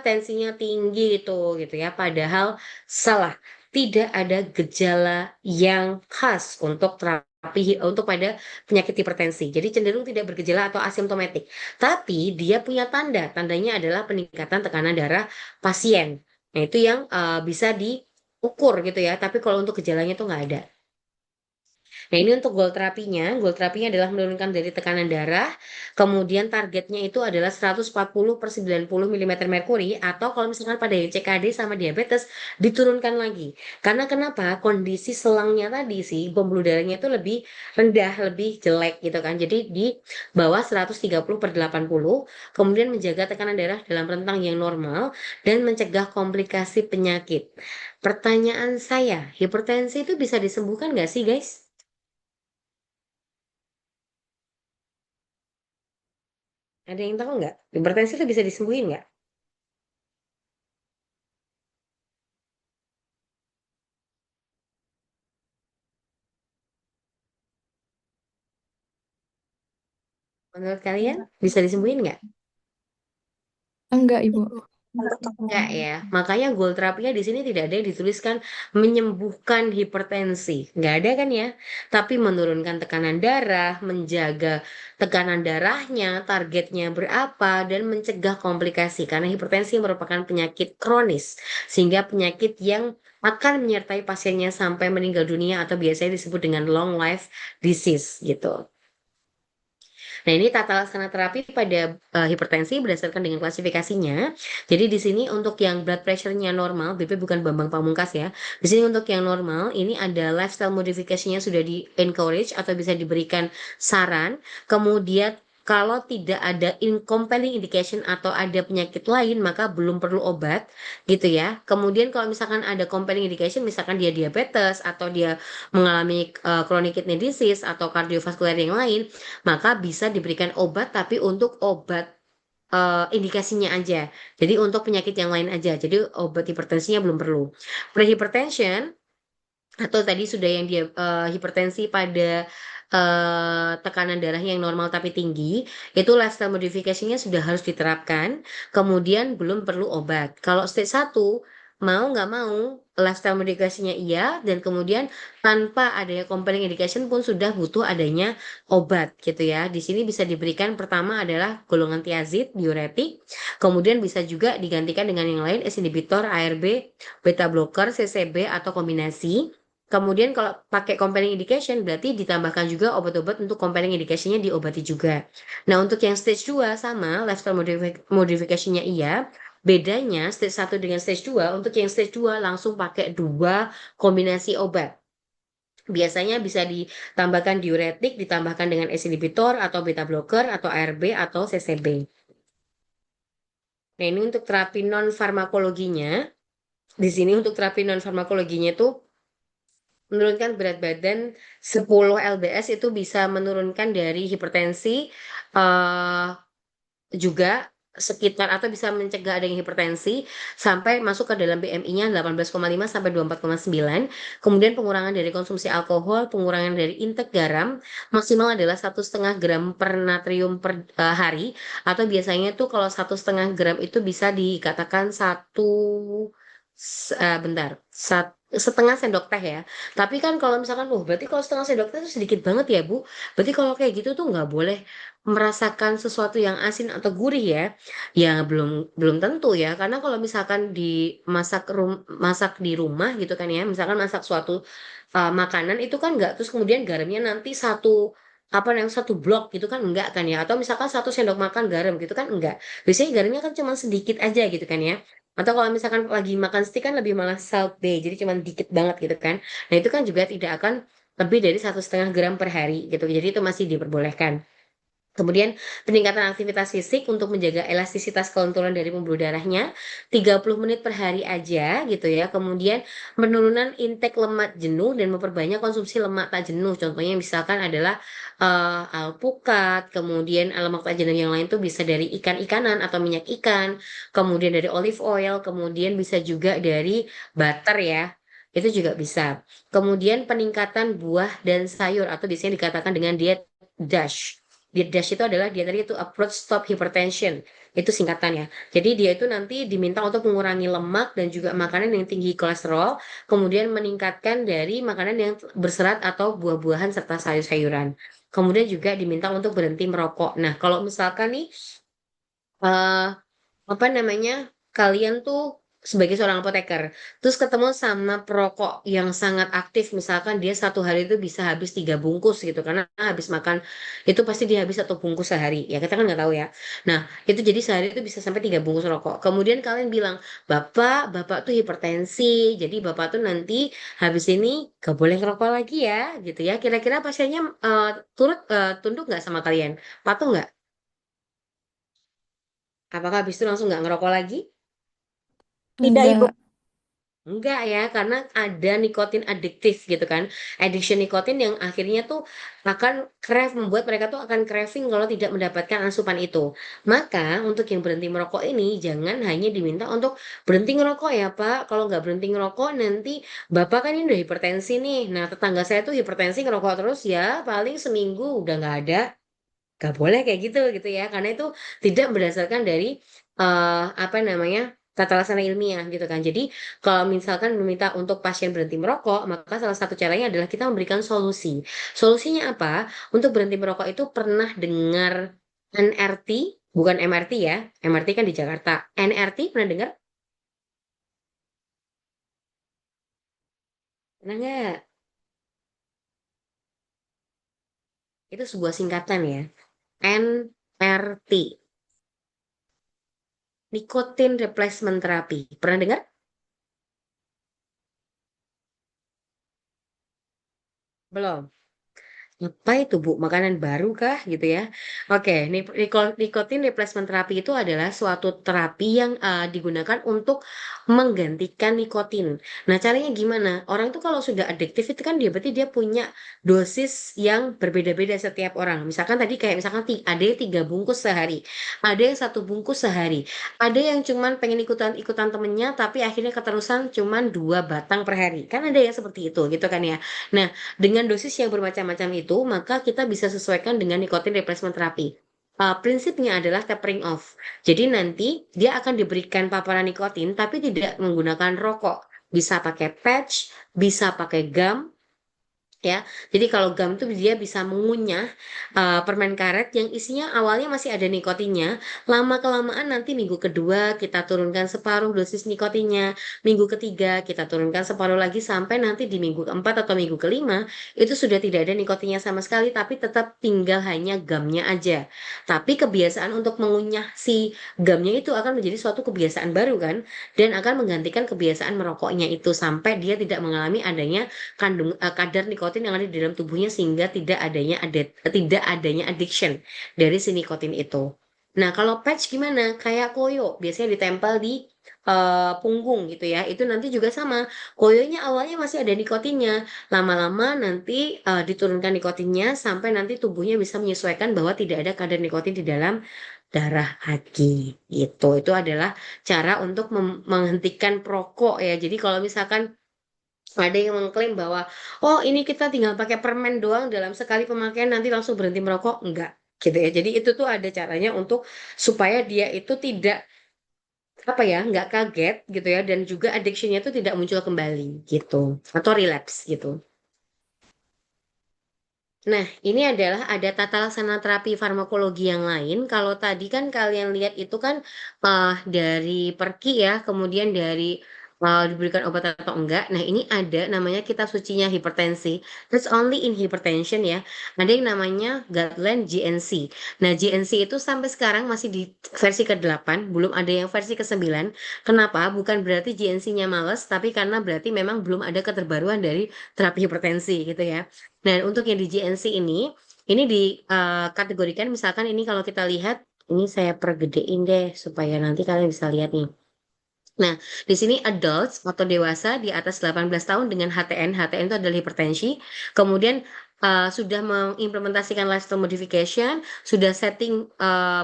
tensinya tinggi gitu ya. Padahal salah, tidak ada gejala yang khas untuk terapi untuk pada penyakit hipertensi. Jadi cenderung tidak bergejala atau asimptomatik. Tapi dia punya tanda. Tandanya adalah peningkatan tekanan darah pasien. Nah, itu yang bisa diukur gitu ya. Tapi kalau untuk gejalanya itu nggak ada. Nah, ini untuk goal terapinya. Goal terapinya adalah menurunkan dari tekanan darah. Kemudian targetnya itu adalah 140 per 90 mm merkuri. Atau kalau misalkan pada yang CKD sama diabetes, diturunkan lagi. Karena kenapa? Kondisi selangnya tadi sih, pembuluh darahnya itu lebih rendah, lebih jelek gitu kan. Jadi di bawah 130 per 80. Kemudian menjaga tekanan darah dalam rentang yang normal. Dan mencegah komplikasi penyakit. Pertanyaan saya, hipertensi itu bisa disembuhkan nggak sih guys? Ada yang tahu nggak? Hipertensi itu bisa disembuhin nggak? Menurut kalian bisa disembuhin nggak? Enggak, Ibu. Enggak ya. Makanya goal terapinya di sini tidak ada yang dituliskan menyembuhkan hipertensi. Nggak ada kan ya? Tapi menurunkan tekanan darah, menjaga tekanan darahnya, targetnya berapa, dan mencegah komplikasi. Karena hipertensi merupakan penyakit kronis. Sehingga penyakit yang akan menyertai pasiennya sampai meninggal dunia atau biasanya disebut dengan long life disease gitu. Nah, ini tata laksana terapi pada hipertensi berdasarkan dengan klasifikasinya. Jadi di sini untuk yang blood pressure-nya normal, BP bukan Bambang Pamungkas ya. Di sini untuk yang normal, ini ada lifestyle modification-nya sudah di encourage atau bisa diberikan saran. Kemudian kalau tidak ada compelling indication atau ada penyakit lain, maka belum perlu obat, gitu ya. Kemudian kalau misalkan ada compelling indication, misalkan dia diabetes atau dia mengalami chronic kidney disease atau kardiovaskular yang lain, maka bisa diberikan obat tapi untuk obat indikasinya aja. Jadi untuk penyakit yang lain aja. Jadi obat hipertensinya belum perlu. Prehypertension atau tadi sudah yang dia hipertensi pada tekanan darah yang normal tapi tinggi, itu lifestyle modifikasinya sudah harus diterapkan. Kemudian belum perlu obat. Kalau stage 1 mau nggak mau lifestyle modifikasinya iya, dan kemudian tanpa adanya compelling indication pun sudah butuh adanya obat gitu ya. Di sini bisa diberikan pertama adalah golongan thiazid, diuretik, kemudian bisa juga digantikan dengan yang lain, ACE inhibitor, ARB, beta blocker, CCB atau kombinasi. Kemudian kalau pakai compelling indication berarti ditambahkan juga obat-obat untuk compelling indication-nya diobati juga. Nah, untuk yang stage 2 sama lifestyle modification-nya iya. Bedanya stage 1 dengan stage 2, untuk yang stage 2 langsung pakai dua kombinasi obat. Biasanya bisa ditambahkan diuretik, ditambahkan dengan ACE inhibitor atau beta blocker atau ARB atau CCB. Nah, ini untuk terapi non farmakologinya. Di sini untuk terapi non farmakologinya itu menurunkan berat badan 10 lbs itu bisa menurunkan dari hipertensi, eh juga sekitar atau bisa mencegah adanya hipertensi sampai masuk ke dalam BMI-nya 18,5 sampai 24,9. Kemudian pengurangan dari konsumsi alkohol, pengurangan dari intake garam maksimal adalah 1,5 gram per natrium per hari, atau biasanya tuh kalau 1,5 gram itu bisa dikatakan bentar, setengah sendok teh ya. Tapi kan kalau misalkan, berarti kalau setengah sendok teh itu sedikit banget ya Bu. Berarti kalau kayak gitu tuh nggak boleh merasakan sesuatu yang asin atau gurih ya. Ya belum belum tentu ya, karena kalau misalkan masak di rumah gitu kan ya, misalkan masak suatu makanan itu kan nggak terus kemudian garamnya nanti satu blok gitu kan enggak kan ya, atau misalkan 1 sendok makan garam gitu kan enggak. Biasanya garamnya kan cuma sedikit aja gitu kan ya. Atau kalau misalkan lagi makan steak kan lebih malah salt bay, jadi cuma dikit banget gitu kan. Nah itu kan juga tidak akan lebih dari 1,5 gram per hari gitu. Jadi itu masih diperbolehkan. Kemudian peningkatan aktivitas fisik untuk menjaga elastisitas kelenturan dari pembuluh darahnya 30 menit per hari aja gitu ya. Kemudian penurunan intake lemak jenuh dan memperbanyak konsumsi lemak tak jenuh. Contohnya misalkan adalah alpukat, kemudian lemak tak jenuh yang lain tuh bisa dari ikan-ikanan atau minyak ikan, kemudian dari olive oil, kemudian bisa juga dari butter ya. Itu juga bisa. Kemudian peningkatan buah dan sayur atau biasanya dikatakan dengan diet DASH. Diet DASH itu adalah diet tadi itu approach stop hypertension. Itu singkatannya. Jadi dia itu nanti diminta untuk mengurangi lemak dan juga makanan yang tinggi kolesterol, kemudian meningkatkan dari makanan yang berserat atau buah-buahan serta sayur-sayuran. Kemudian juga diminta untuk berhenti merokok. Nah, kalau misalkan nih eh apa namanya, kalian tuh sebagai seorang apoteker terus ketemu sama perokok yang sangat aktif, misalkan dia satu hari itu bisa habis 3 bungkus gitu karena habis makan itu pasti dia habis 1 bungkus sehari ya, kita kan nggak tahu ya. Nah itu jadi sehari itu bisa sampai 3 bungkus rokok, kemudian kalian bilang bapak bapak tuh hipertensi, jadi bapak tuh nanti habis ini gak boleh ngerokok lagi ya gitu ya, kira-kira pasiennya tunduk nggak sama kalian, patuh nggak, apakah habis itu langsung nggak ngerokok lagi? Tidak, Ibu. Enggak. Enggak ya, karena ada nikotin adiktif gitu kan. Addiction nikotin yang akhirnya tuh akan membuat mereka tuh akan craving kalau tidak mendapatkan asupan itu. Maka untuk yang berhenti merokok ini jangan hanya diminta untuk berhenti ngerokok ya Pak. Kalau nggak berhenti ngerokok nanti Bapak kan ini udah hipertensi nih. Nah tetangga saya tuh hipertensi ngerokok terus ya paling seminggu udah nggak ada. Gak boleh kayak gitu gitu ya, karena itu tidak berdasarkan dari apa namanya, tata laksana ilmiah gitu kan. Jadi kalau misalkan meminta untuk pasien berhenti merokok, maka salah satu caranya adalah kita memberikan solusi. Solusinya apa? Untuk berhenti merokok itu pernah dengar NRT, bukan MRT ya. MRT kan di Jakarta. NRT pernah dengar? Pernah nggak? Itu sebuah singkatan ya. NRT. Nicotine Replacement Therapy. Pernah dengar? Belum. Apa itu Bu? Makanan baru kah gitu ya? Oke, nikotin replacement terapi itu adalah suatu terapi yang digunakan untuk menggantikan nikotin. Nah, caranya gimana? Orang itu kalau sudah adiktif itu kan dia berarti dia punya dosis yang berbeda-beda setiap orang. Misalkan tadi kayak misalkan ada yang 3 bungkus sehari, ada yang 1 bungkus sehari, ada yang cuman pengen ikutan temennya tapi akhirnya keterusan cuman 2 batang per hari. Kan ada yang seperti itu gitu kan ya. Nah, dengan dosis yang bermacam-macam itu, maka kita bisa sesuaikan dengan nikotin replacement terapi. prinsipnya adalah tapering off. Jadi nanti dia akan diberikan paparan nikotin tapi tidak menggunakan rokok. Bisa pakai patch, bisa pakai gum, ya. Jadi kalau gum tuh dia bisa mengunyah permen karet yang isinya awalnya masih ada nikotinnya, lama kelamaan nanti minggu kedua kita turunkan separuh dosis nikotinnya, minggu ketiga kita turunkan separuh lagi sampai nanti di minggu keempat atau minggu kelima itu sudah tidak ada nikotinnya sama sekali tapi tetap tinggal hanya gumnya aja. Tapi kebiasaan untuk mengunyah si gumnya itu akan menjadi suatu kebiasaan baru kan dan akan menggantikan kebiasaan merokoknya itu sampai dia tidak mengalami adanya kadar nikotin yang ada di dalam tubuhnya sehingga tidak adanya addiction dari si nikotin itu. Nah, kalau patch gimana? Kayak koyo, biasanya ditempel di punggung gitu ya. Itu nanti juga sama. Koyonya awalnya masih ada nikotinnya. Lama-lama nanti diturunkan nikotinnya sampai nanti tubuhnya bisa menyesuaikan bahwa tidak ada kadar nikotin di dalam darah lagi. Itu adalah cara untuk menghentikan perokok ya. Jadi kalau misalkan ada yang mengklaim bahwa, oh ini kita tinggal pakai permen doang dalam sekali pemakaian nanti langsung berhenti merokok. Enggak, gitu ya. Jadi itu tuh ada caranya untuk supaya dia itu tidak, apa ya, nggak kaget gitu ya. Dan juga addiction-nya itu tidak muncul kembali gitu. Atau relapse gitu. Nah, ini adalah ada tata laksana terapi farmakologi yang lain. Kalau tadi kan kalian lihat itu kan dari pergi ya, kemudian dari diberikan obat atau enggak. Nah, ini ada namanya kitab sucinya hipertensi. That's only in hypertension ya. Ada yang namanya guideline GNC. Nah, GNC itu sampai sekarang masih di versi ke-8, belum ada yang versi ke-9. Kenapa? Bukan berarti GNC-nya males, tapi karena berarti memang belum ada keterbaruan dari terapi hipertensi gitu ya. Nah, untuk yang di GNC ini dikategorikan misalkan ini kalau kita lihat, ini saya pergedein deh supaya nanti kalian bisa lihat nih. Nah, di sini adults atau dewasa di atas 18 tahun dengan HTN, HTN itu adalah hipertensi, kemudian sudah mengimplementasikan lifestyle modification, sudah setting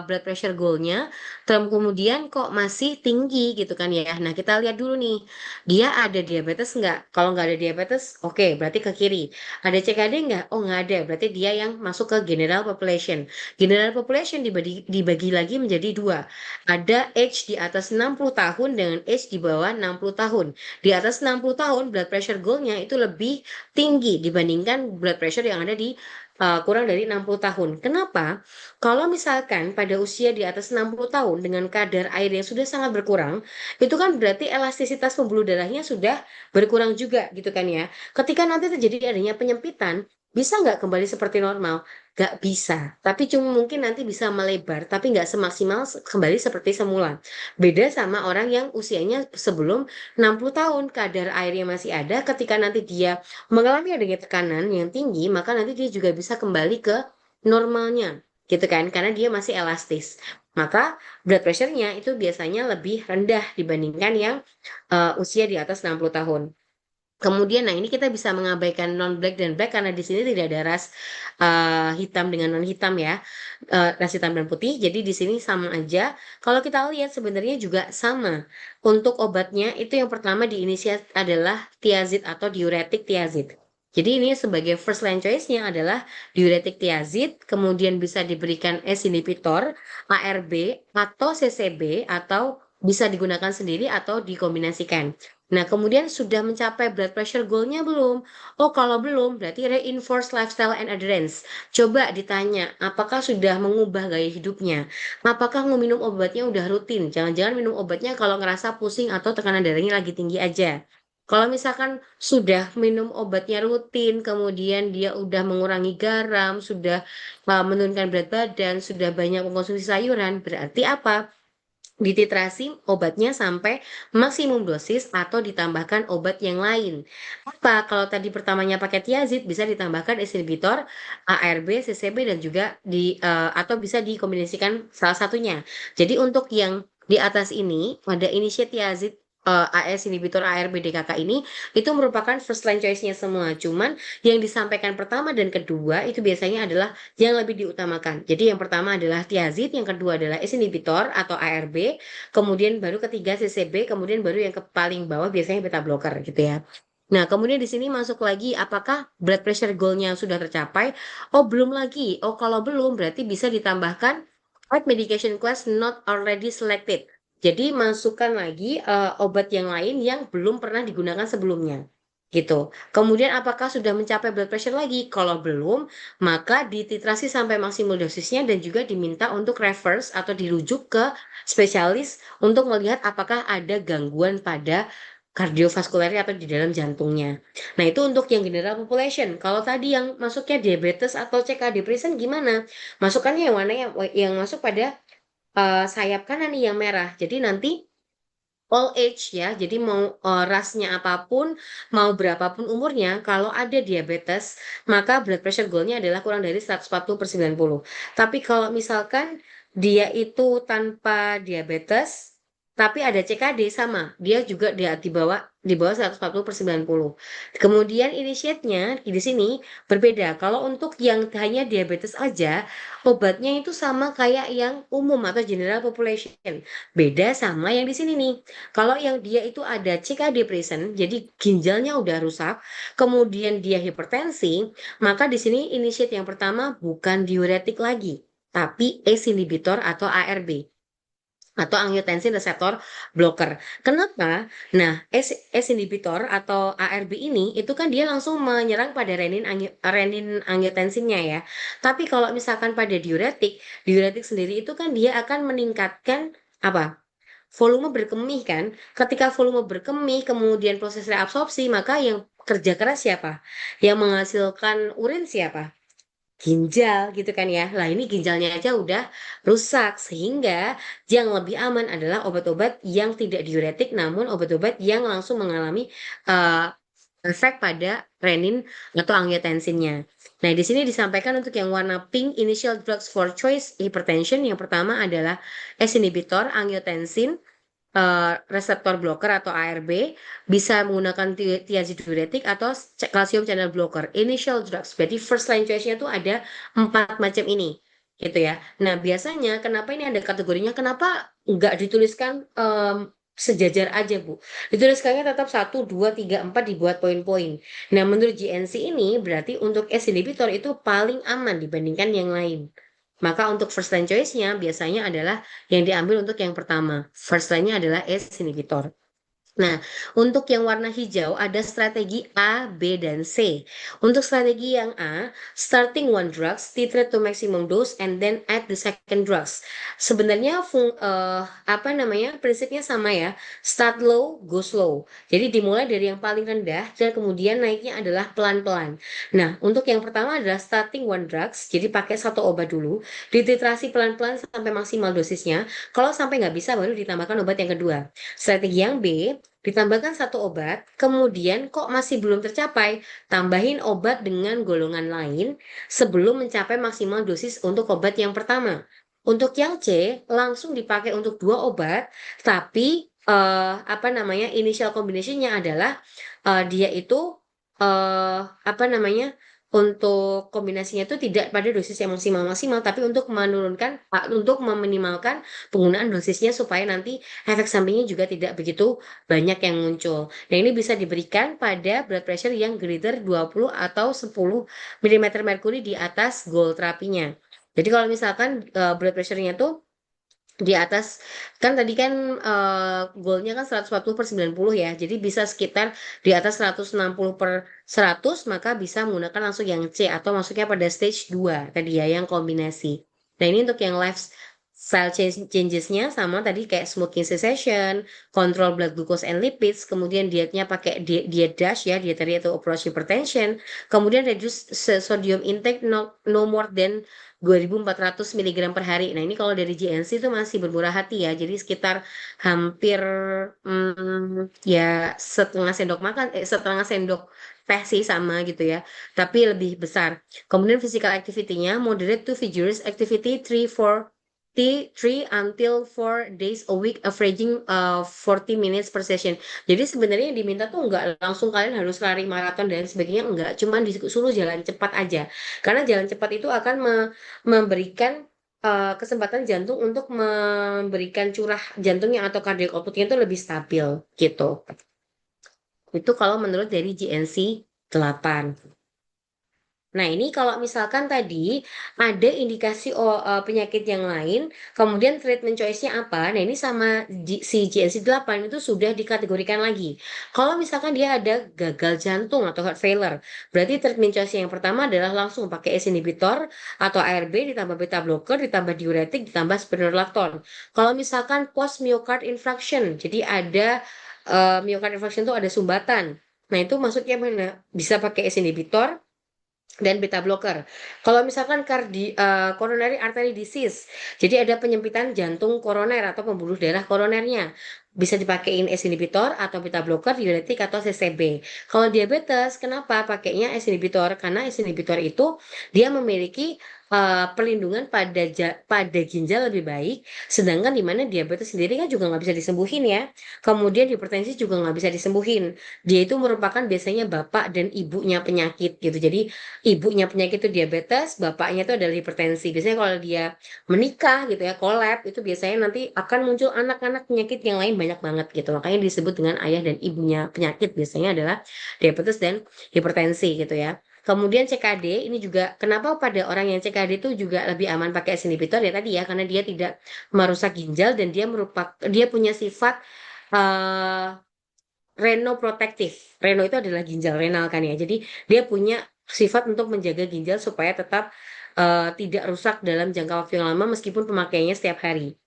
blood pressure goal-nya, kemudian kok masih tinggi gitu kan ya. Nah, kita lihat dulu nih, dia ada diabetes nggak? Kalau nggak ada diabetes, oke, berarti ke kiri. Ada CKD nggak? Oh, nggak ada, berarti dia yang masuk ke general population. General population dibagi lagi menjadi dua. Ada age di atas 60 tahun dengan age di bawah 60 tahun. Di atas 60 tahun, blood pressure goal-nya itu lebih tinggi dibandingkan blood pressure yang ada di kurang dari 60 tahun. Kenapa? Kalau misalkan pada usia di atas 60 tahun dengan kadar air yang sudah sangat berkurang, itu kan berarti elastisitas pembuluh darahnya sudah berkurang juga gitu kan ya. Ketika nanti terjadi adanya penyempitan, bisa nggak kembali seperti normal? Nggak bisa, tapi cuma mungkin nanti bisa melebar, tapi nggak semaksimal kembali seperti semula. Beda sama orang yang usianya sebelum 60 tahun, kadar airnya masih ada, ketika nanti dia mengalami adanya tekanan yang tinggi, maka nanti dia juga bisa kembali ke normalnya, gitu kan, karena dia masih elastis. Maka blood pressure-nya itu biasanya lebih rendah dibandingkan yang usia di atas 60 tahun. Kemudian, nah ini kita bisa mengabaikan non black dan black karena di sini tidak ada ras hitam dengan non hitam ya, ras hitam dan putih. Jadi di sini sama aja. Kalau kita lihat sebenarnya juga sama. Untuk obatnya itu yang pertama diinisiasi adalah thiazid atau diuretik thiazid. Jadi ini sebagai first line choice-nya adalah diuretik thiazid, kemudian bisa diberikan S inhibitor, ARB atau CCB atau bisa digunakan sendiri atau dikombinasikan. Nah, kemudian sudah mencapai blood pressure goal-nya belum? Oh, kalau belum, berarti reinforce lifestyle and adherence. Coba ditanya, apakah sudah mengubah gaya hidupnya? Apakah minum obatnya udah rutin? Jangan-jangan minum obatnya kalau ngerasa pusing atau tekanan darahnya lagi tinggi aja. Kalau misalkan sudah minum obatnya rutin, kemudian dia udah mengurangi garam, sudah menurunkan berat badan, sudah banyak mengkonsumsi sayuran, berarti apa? Dititrasi obatnya sampai maksimum dosis atau ditambahkan obat yang lain. Apa? Kalau tadi pertamanya pakai thiazid bisa ditambahkan ACE inhibitor, ARB, CCB dan juga atau bisa dikombinasikan salah satunya. Jadi untuk yang di atas ini ada initiate AS inhibitor ARB DKK ini itu merupakan first line choice-nya semua. Cuman yang disampaikan pertama dan kedua itu biasanya adalah yang lebih diutamakan. Jadi yang pertama adalah thiazid, yang kedua adalah ACE inhibitor atau ARB, kemudian baru ketiga CCB, kemudian baru yang ke paling bawah biasanya beta blocker gitu ya. Nah, kemudian di sini masuk lagi apakah blood pressure goal-nya sudah tercapai? Oh, belum lagi. Oh, kalau belum berarti bisa ditambahkan Add medication class not already selected. Jadi masukkan lagi obat yang lain yang belum pernah digunakan sebelumnya. Gitu. Kemudian apakah sudah mencapai blood pressure lagi? Kalau belum, maka dititrasi sampai maksimal dosisnya dan juga diminta untuk reverse atau dirujuk ke spesialis untuk melihat apakah ada gangguan pada kardiovaskulernya atau di dalam jantungnya. Nah, itu untuk yang general population. Kalau tadi yang masuknya diabetes atau CKD present gimana? Masukannya yang mana yang masuk pada sayap kanan nih yang merah. Jadi nanti all age ya. Jadi mau rasnya apapun, mau berapapun umurnya, kalau ada diabetes, maka blood pressure goalnya adalah kurang dari 140/90. Tapi kalau misalkan dia itu tanpa diabetes, tapi ada CKD sama, dia juga dia di bawah 140/90. Kemudian initiate-nya di sini berbeda. Kalau untuk yang hanya diabetes aja, obatnya itu sama kayak yang umum atau general population. Beda sama yang di sini nih. Kalau yang dia itu ada CKD present, jadi ginjalnya udah rusak, kemudian dia hipertensi, maka di sini initiate yang pertama bukan diuretik lagi, tapi ACE inhibitor atau ARB atau angiotensin receptor blocker. Kenapa? Nah, ACE inhibitor atau ARB ini itu kan dia langsung menyerang pada renin angiotensinnya ya. Tapi kalau misalkan pada diuretik, diuretik sendiri itu kan dia akan meningkatkan apa? Volume berkemih kan. Ketika volume berkemih, kemudian proses reabsorpsi, maka yang kerja keras siapa? Yang menghasilkan urin siapa? Ginjal gitu kan ya. Lah ini ginjalnya aja udah rusak sehingga yang lebih aman adalah obat-obat yang tidak diuretik namun obat-obat yang langsung mengalami eh, efek pada renin atau angiotensinnya. Nah, di sini disampaikan untuk yang warna pink initial drugs for choice hypertension yang pertama adalah ACE inhibitor angiotensin reseptor blocker atau ARB bisa menggunakan thiazide atau calcium channel blocker. Initial drugs. Berarti first line choice-nya tuh ada 4 macam ini. Gitu ya. Nah, biasanya kenapa ini ada kategorinya? Kenapa nggak dituliskan sejajar aja, Bu? Dituliskannya tetap 1, 2, 3, 4 dibuat poin-poin. Nah, menurut GNC ini berarti untuk S inhibitor itu paling aman dibandingkan yang lain. Maka untuk first line choice-nya biasanya adalah yang diambil untuk yang pertama. First line-nya adalah ACE inhibitor. Nah, untuk yang warna hijau ada strategi A, B, dan C. Untuk strategi yang A, starting one drugs, titrate to maximum dose, and then add the second drugs. Sebenarnya apa namanya prinsipnya sama ya, start low, go slow. Jadi dimulai dari yang paling rendah dan kemudian naiknya adalah pelan-pelan. Nah, untuk yang pertama adalah starting one drugs, jadi pakai satu obat dulu, dititrasi pelan-pelan sampai maksimal dosisnya. Kalau sampai nggak bisa baru ditambahkan obat yang kedua. Strategi yang B, ditambahkan satu obat, kemudian kok masih belum tercapai, tambahin obat dengan golongan lain sebelum mencapai maksimal dosis untuk obat yang pertama. Untuk yang C, langsung dipakai untuk 2 obat, tapi apa namanya initial combination-nya adalah dia itu apa namanya untuk kombinasinya itu tidak pada dosis yang maksimal-maksimal, tapi untuk menurunkan, untuk meminimalkan penggunaan dosisnya supaya nanti efek sampingnya juga tidak begitu banyak yang muncul. Nah, ini bisa diberikan pada blood pressure yang greater 20 atau 10 mm merkuri di atas goal terapinya. Jadi kalau misalkan blood pressure-nya tuh di atas kan tadi kan goalnya kan 140/90 ya. Jadi bisa sekitar di atas 160/100 maka bisa menggunakan langsung yang C atau masuknya pada stage 2 tadi ya yang kombinasi. Nah, ini untuk yang lifestyle changes-nya sama tadi kayak smoking cessation, control blood glucose and lipids, kemudian dietnya pakai diet DASH ya, dietary atau approach hypertension, kemudian reduce sodium intake no more than 2.400 mg per hari. Nah, ini kalau dari GNC itu masih bermurah hati ya. Jadi sekitar hampir ya setengah sendok teh sih sama gitu ya. Tapi lebih besar. Kemudian physical activity-nya moderate to vigorous activity 3 until 4 days a week averaging 40 minutes per session. Jadi sebenarnya yang diminta tuh nggak langsung kalian harus lari maraton dan sebagainya, enggak, cuman disuruh jalan cepat aja. Karena jalan cepat itu akan memberikan kesempatan jantung untuk memberikan curah jantungnya atau cardiac outputnya itu lebih stabil gitu. Itu kalau menurut dari GNC 8. Nah, ini kalau misalkan tadi ada indikasi penyakit yang lain, kemudian treatment choice-nya apa? Nah, ini sama si GNC8 itu sudah dikategorikan lagi. Kalau misalkan dia ada gagal jantung atau heart failure, berarti treatment choice yang pertama adalah langsung pakai ACE inhibitor atau ARB ditambah beta blocker, ditambah diuretik, ditambah spironolactone. Kalau misalkan post myocard infarction, jadi ada myocard infarction itu ada sumbatan. Nah, itu maksudnya mana? Bisa pakai ACE inhibitor dan beta blocker. Kalau misalkan coronary artery disease, jadi ada penyempitan jantung koroner atau pembuluh darah koronernya, bisa dipakein ACE inhibitor atau beta blocker, diuretik atau CCB. Kalau diabetes, kenapa pakainya ACE inhibitor? Karena ACE inhibitor itu dia memiliki perlindungan pada ginjal lebih baik, sedangkan di mana diabetes sendiri kan juga nggak bisa disembuhin ya. Kemudian hipertensi juga nggak bisa disembuhin. Dia itu merupakan biasanya bapak dan ibunya penyakit gitu. Jadi ibunya penyakit itu diabetes, bapaknya itu adalah hipertensi. Biasanya kalau dia menikah gitu ya, collab itu biasanya nanti akan muncul anak-anak penyakit yang lain banyak banget gitu. Makanya disebut dengan ayah dan ibunya penyakit biasanya adalah diabetes dan hipertensi gitu ya. Kemudian CKD ini juga kenapa pada orang yang CKD itu juga lebih aman pakai ACE inhibitor ya tadi ya karena dia tidak merusak ginjal dan dia punya sifat eh renoprotektif. Reno itu adalah ginjal renal kan ya. Jadi dia punya sifat untuk menjaga ginjal supaya tetap tidak rusak dalam jangka waktu yang lama meskipun pemakaiannya setiap hari.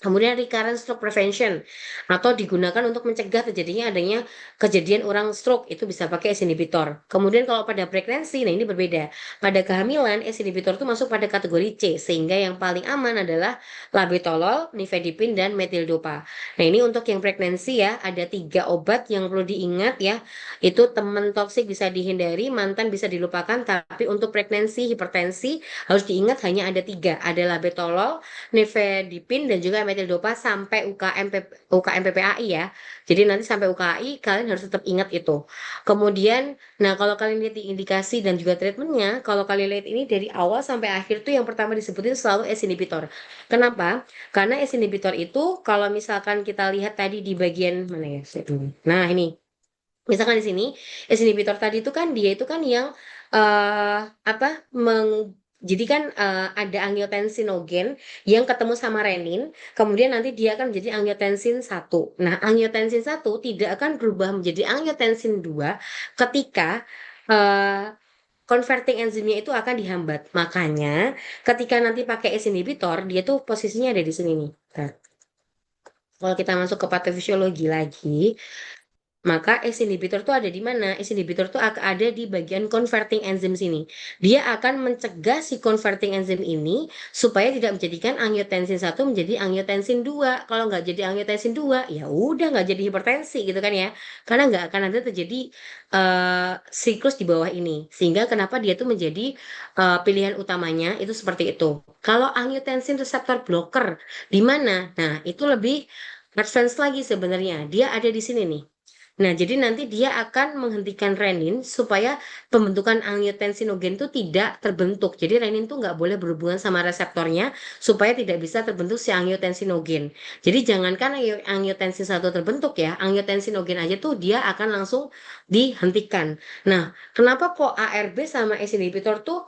Kemudian recurrent stroke prevention atau digunakan untuk mencegah terjadinya adanya kejadian orang stroke itu bisa pakai ACE inhibitor. Kemudian kalau pada pregnancy, nah ini berbeda. Pada kehamilan ACE inhibitor itu masuk pada kategori C sehingga yang paling aman adalah labetalol, nifedipine dan metildopa. Nah ini untuk yang pregnancy ya ada 3 obat yang perlu diingat ya. Itu teman toksik bisa dihindari, mantan bisa dilupakan. Tapi untuk pregnancy, hipertensi harus diingat hanya ada 3. Ada labetalol, nifedipin dan juga metildopa sampai UKM PPAI ya. Jadi nanti sampai UKAI kalian harus tetap ingat itu. Kemudian, nah kalau kalian lihat di indikasi dan juga treatmentnya, kalau kalian lihat ini dari awal sampai akhir tuh yang pertama disebutin selalu ACE inhibitor. Kenapa? Karena ACE inhibitor itu kalau misalkan kita lihat tadi di bagian mana ya? Nah ini. Misalkan di sini, ACE inhibitor tadi itu kan dia itu kan yang apa jadi kan ada angiotensinogen yang ketemu sama renin, kemudian nanti dia akan menjadi angiotensin 1. Nah, angiotensin 1 tidak akan berubah menjadi angiotensin 2 ketika eh, converting enzimnya itu akan dihambat. Makanya ketika nanti pakai ACE inhibitor, dia tuh posisinya ada di sini nih. Nah, kalau kita masuk ke patofisiologi lagi, maka ACE inhibitor itu ada di mana? ACE inhibitor itu akan ada di bagian converting enzyme sini. Dia akan mencegah si converting enzyme ini supaya tidak menjadikan angiotensin 1 menjadi angiotensin 2. Kalau nggak jadi angiotensin 2, ya udah nggak jadi hipertensi gitu kan ya. Karena nggak akan ada terjadi siklus di bawah ini. Sehingga kenapa dia tuh menjadi pilihan utamanya itu seperti itu. Kalau angiotensin reseptor blocker di mana? Nah, itu lebih advance lagi sebenarnya. Dia ada di sini nih. Nah, jadi nanti dia akan menghentikan renin supaya pembentukan angiotensinogen itu tidak terbentuk. Jadi renin itu nggak boleh berhubungan sama reseptornya supaya tidak bisa terbentuk si angiotensinogen. Jadi jangankan angiotensin 1 terbentuk ya, angiotensinogen aja tuh dia akan langsung dihentikan. Nah, kenapa kok ARB sama ACE inhibitor tuh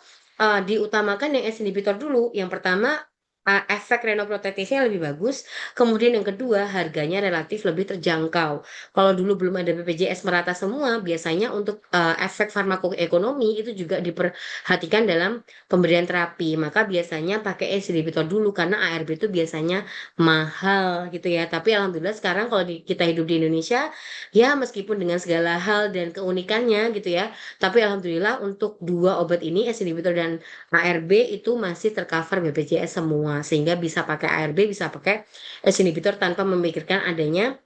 diutamakan yang ACE inhibitor dulu? Yang pertama efek renoprotektifnya lebih bagus. Kemudian yang kedua, harganya relatif lebih terjangkau. Kalau dulu belum ada BPJS merata semua, biasanya untuk efek farmakoekonomi itu juga diperhatikan dalam pemberian terapi. Maka biasanya pakai ACE inhibitor dulu karena ARB itu biasanya mahal gitu ya. Tapi alhamdulillah sekarang kalau kita hidup di Indonesia, ya meskipun dengan segala hal dan keunikannya gitu ya, tapi alhamdulillah untuk 2 obat ini ACE inhibitor dan ARB itu masih tercover BPJS semua sehingga bisa pakai ARB bisa pakai ACE inhibitor tanpa memikirkan adanya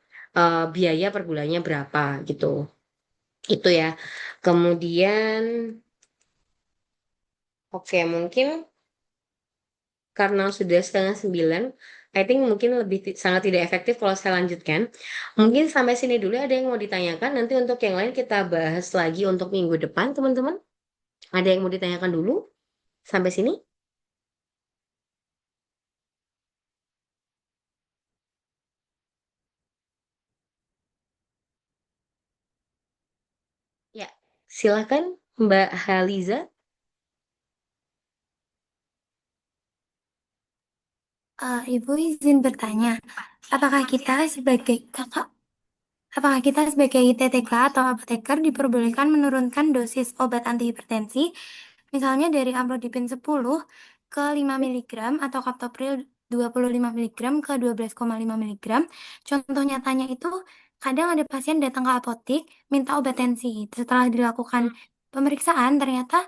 biaya per bulannya berapa gitu. Itu ya. Kemudian oke mungkin karena sudah setengah 9, I think mungkin sangat tidak efektif kalau saya lanjutkan. Mungkin sampai sini dulu ada yang mau ditanyakan. Nanti untuk yang lain kita bahas lagi untuk minggu depan, teman-teman. Ada yang mau ditanyakan dulu sampai sini? Ya, silakan Mbak Haliza. Ibu izin bertanya, apakah kita sebagai kakak, apakah kita sebagai TTK atau apoteker diperbolehkan menurunkan dosis obat antihipertensi, misalnya dari amlodipin 10 ke 5 miligram atau kaptopril 25 miligram ke 12,5 miligram? Contoh nyatanya itu, kadang ada pasien datang ke apotik minta obat tensi. Setelah dilakukan pemeriksaan, ternyata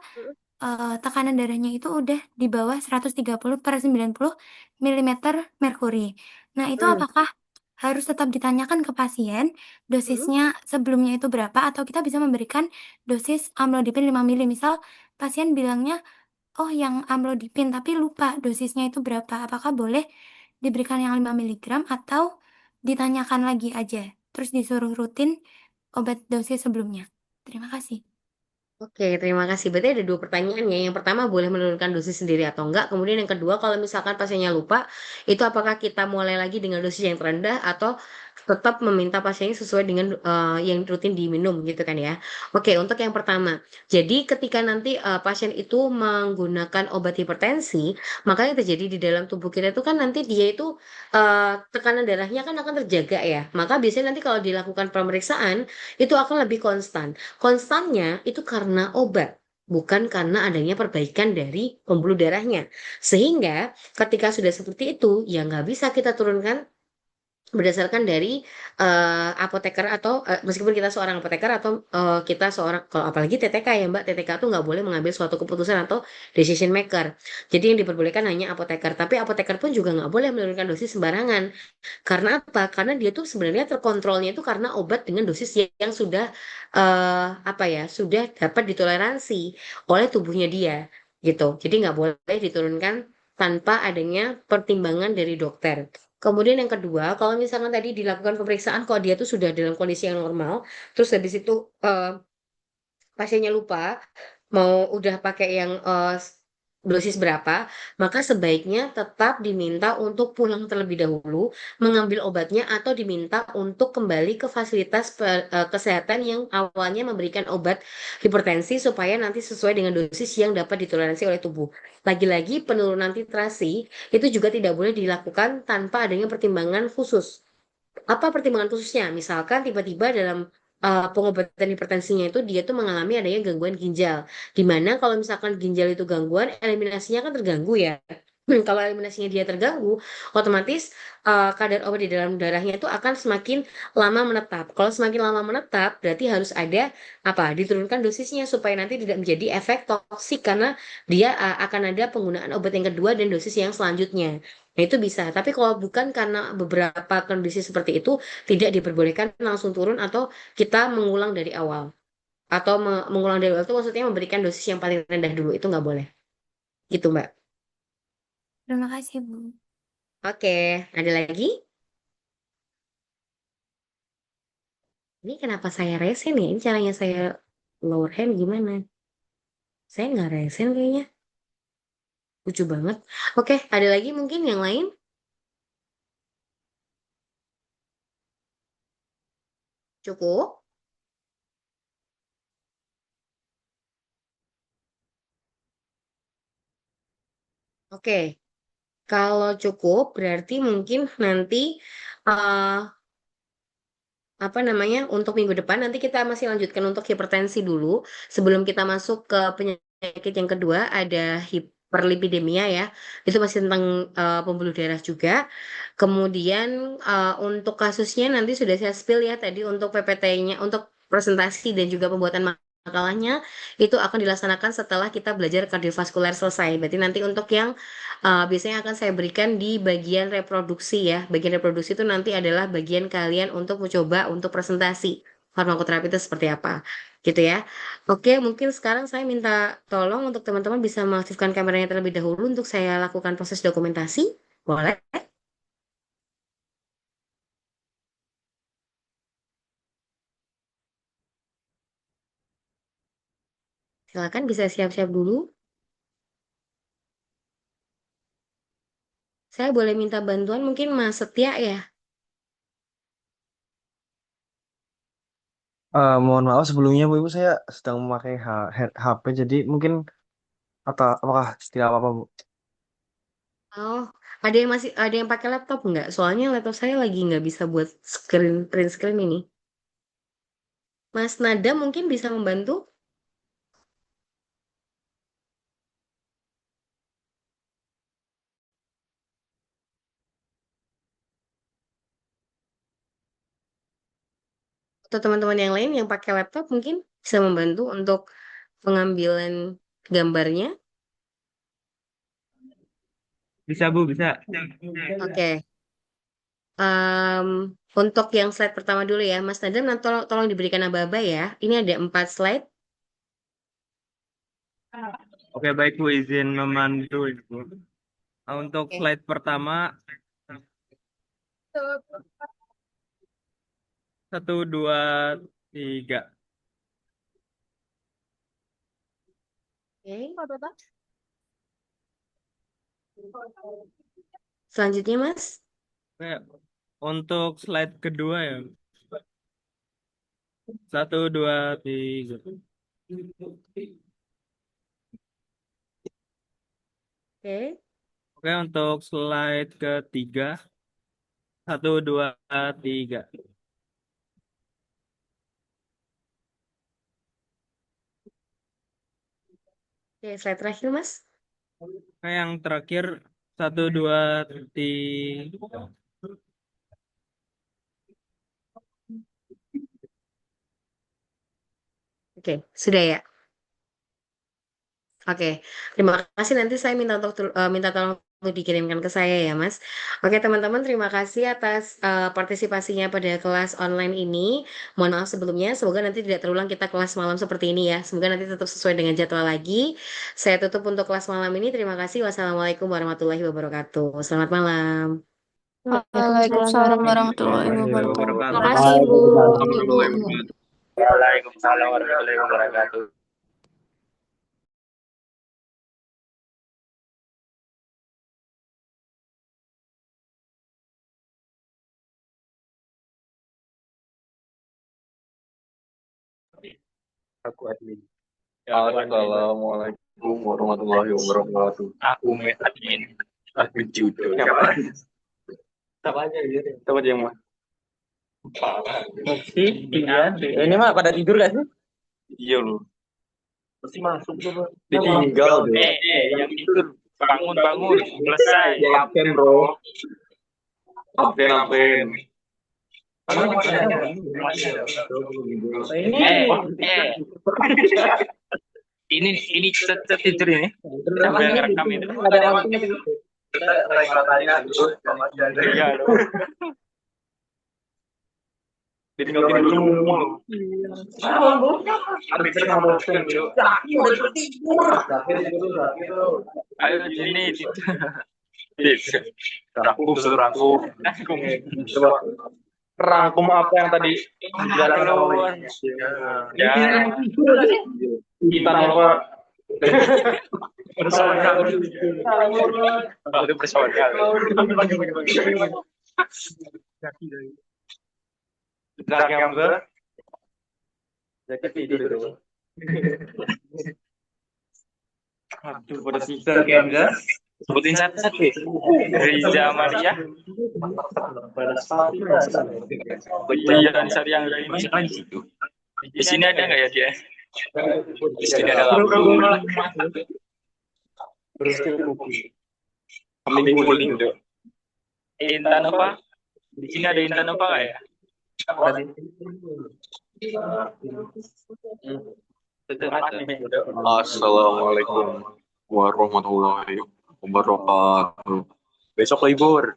tekanan darahnya itu udah di bawah 130/90 milimeter merkuri. Nah, itu Hmm. apakah harus tetap ditanyakan ke pasien dosisnya sebelumnya itu berapa, atau kita bisa memberikan dosis amlodipin 5 mili? Misal pasien bilangnya, oh yang amlodipin, tapi lupa dosisnya itu berapa. Apakah boleh diberikan yang 5 miligram atau ditanyakan lagi aja, terus disuruh rutin obat dosis sebelumnya? Terima kasih. Oke, terima kasih. Berarti ada dua pertanyaan ya. Yang pertama, boleh menurunkan dosis sendiri atau enggak? Kemudian yang kedua, kalau misalkan pasiennya lupa, itu apakah kita mulai lagi dengan dosis yang terendah atau tetap meminta pasiennya sesuai dengan yang rutin diminum gitu kan ya? Oke, untuk yang pertama. Jadi ketika nanti pasien itu menggunakan obat hipertensi, maka yang terjadi di dalam tubuh kita itu kan nanti dia itu tekanan darahnya kan akan terjaga ya. Maka biasanya nanti kalau dilakukan pemeriksaan, itu akan lebih konstan. Konstannya itu karena obat, bukan karena adanya perbaikan dari pembuluh darahnya. Sehingga ketika sudah seperti itu, ya nggak bisa kita turunkan berdasarkan dari apoteker atau meskipun kita seorang apoteker atau kita seorang, kalau apalagi TTK ya Mbak, TTK tuh nggak boleh mengambil suatu keputusan atau decision maker. Jadi yang diperbolehkan hanya apoteker, tapi apoteker pun juga nggak boleh menurunkan dosis sembarangan. Karena apa? Karena dia tuh sebenarnya terkontrolnya itu karena obat dengan dosis yang sudah apa ya, sudah dapat ditoleransi oleh tubuhnya dia gitu. Jadi nggak boleh diturunkan tanpa adanya pertimbangan dari dokter. Kemudian yang kedua, kalau misalkan tadi dilakukan pemeriksaan kalau dia tuh sudah dalam kondisi yang normal, terus habis itu pasiennya lupa mau udah pakai yang dosis berapa, maka sebaiknya tetap diminta untuk pulang terlebih dahulu, mengambil obatnya atau diminta untuk kembali ke fasilitas kesehatan yang awalnya memberikan obat hipertensi supaya nanti sesuai dengan dosis yang dapat ditoleransi oleh tubuh. Lagi-lagi penurunan titrasi itu juga tidak boleh dilakukan tanpa adanya pertimbangan khusus. Apa pertimbangan khususnya? Misalkan tiba-tiba dalam pengobatan hipertensinya itu dia tuh mengalami adanya gangguan ginjal. Di mana kalau misalkan ginjal itu gangguan, eliminasinya kan terganggu ya. Kalau eliminasinya dia terganggu, otomatis kadar obat di dalam darahnya itu akan semakin lama menetap. Kalau semakin lama menetap, berarti harus ada apa? Diturunkan dosisnya supaya nanti tidak menjadi efek toksik karena dia akan ada penggunaan obat yang kedua dan dosis yang selanjutnya. Nah, itu bisa. Tapi kalau bukan karena beberapa kondisi seperti itu, tidak diperbolehkan langsung turun atau kita mengulang dari awal. Atau mengulang dari awal itu maksudnya memberikan dosis yang paling rendah dulu. Itu nggak boleh. Gitu, Mbak. Terima kasih, Bu. Oke, ada lagi? Ini kenapa saya resen ya? Ini caranya saya lower hand gimana? Saya nggak resen kayaknya. Lucu banget. Oke, ada lagi mungkin yang lain? Cukup? Oke, kalau cukup berarti mungkin nanti eh, apa namanya untuk minggu depan nanti kita masih lanjutkan untuk hipertensi dulu sebelum kita masuk ke penyakit yang kedua ada hiperlipidemia ya, itu masih tentang pembuluh darah juga. Kemudian untuk kasusnya nanti sudah saya spill ya tadi untuk PPT-nya untuk presentasi dan juga pembuatan makalahnya itu akan dilaksanakan setelah kita belajar kardiovaskuler selesai. Berarti nanti untuk yang biasanya akan saya berikan di bagian reproduksi ya. Bagian reproduksi itu nanti adalah bagian kalian untuk mencoba untuk presentasi farmakoterapi itu seperti apa. Gitu ya. Oke, mungkin sekarang saya minta tolong untuk teman-teman bisa mengaktifkan kameranya terlebih dahulu untuk saya lakukan proses dokumentasi. Boleh? Silakan bisa siap-siap dulu. Saya boleh minta bantuan mungkin Mas Setia ya. Mohon maaf sebelumnya Bu Ibu, saya sedang memakai HP, jadi mungkin atau apakah tidak apa-apa Bu? Oh, Ada yang pakai laptop nggak? Soalnya laptop saya lagi nggak bisa buat print screen ini. Mas Nada mungkin bisa membantu? Atau teman-teman yang lain yang pakai laptop mungkin bisa membantu untuk pengambilan gambarnya. Bisa Bu, bisa. Oke. Untuk yang slide pertama dulu ya, Mas Nadam, nanti tolong diberikan aba-aba ya. Ini ada 4 slide. Oke, baik Bu, izin memandu Ibu. Untuk Oke. slide pertama, 1, 2, 3. Oke. Selanjutnya, Mas. Oke, untuk slide kedua ya. 1, 2, 3. Oke. Oke, untuk slide ketiga. 1, 2, 3. Oke, slide terakhir, Mas. Oke, yang terakhir 1, 2, 3. Oke, sudah ya. Oke, terima kasih. Nanti saya minta tolong untuk dikirimkan ke saya ya, Mas. Oke, teman-teman, terima kasih atas partisipasinya pada kelas online ini. Mohon maaf sebelumnya. Semoga nanti tidak terulang kita kelas malam seperti ini ya. Semoga nanti tetap sesuai dengan jadwal lagi. Saya tutup untuk kelas malam ini. Terima kasih. Wassalamualaikum warahmatullahi wabarakatuh. Selamat malam. Waalaikumsalam warahmatullahi wabarakatuh. Terima kasih, Bu. Waalaikumsalam warahmatullahi wabarakatuh. Aku admin. Assalamualaikum warahmatullahi wabarakatuh. Aku admin. Admin judo. Siapa aja gitu. Siapa aja yang mah? Iya. Ini mah pada tidur gak sih? Iya loh. Pasti masuk tuh. Ditinggal deh. Yang tidur. Bangun. Selesai. Absen bro. Absen. Ini tidur ini. Siapa yang ngerekam itu? Iya loh. Ditinggal tidur semua. Ayo sini. Rangkum apa yang tadi dijelaskan. Ya. Kita apa? Zaki Hamzah. Zaki tidur. Aduh, pada sisa Zaki Hamzah. Sebutin satu-satu. Riza Amalia. Iya, Ansari yang lain masih kan di situ. Di sini ada nggak ya dia? Di sini ada lampu. Kambing guling tuh. Intan apa? Di sini ada Intan apa nggak ya? Assalamualaikum warahmatullahi wabarakatuh. Besok libur.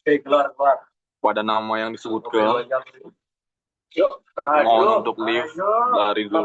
Keluar. Pada nama yang disebutkan, mohon untuk lift dari dulu.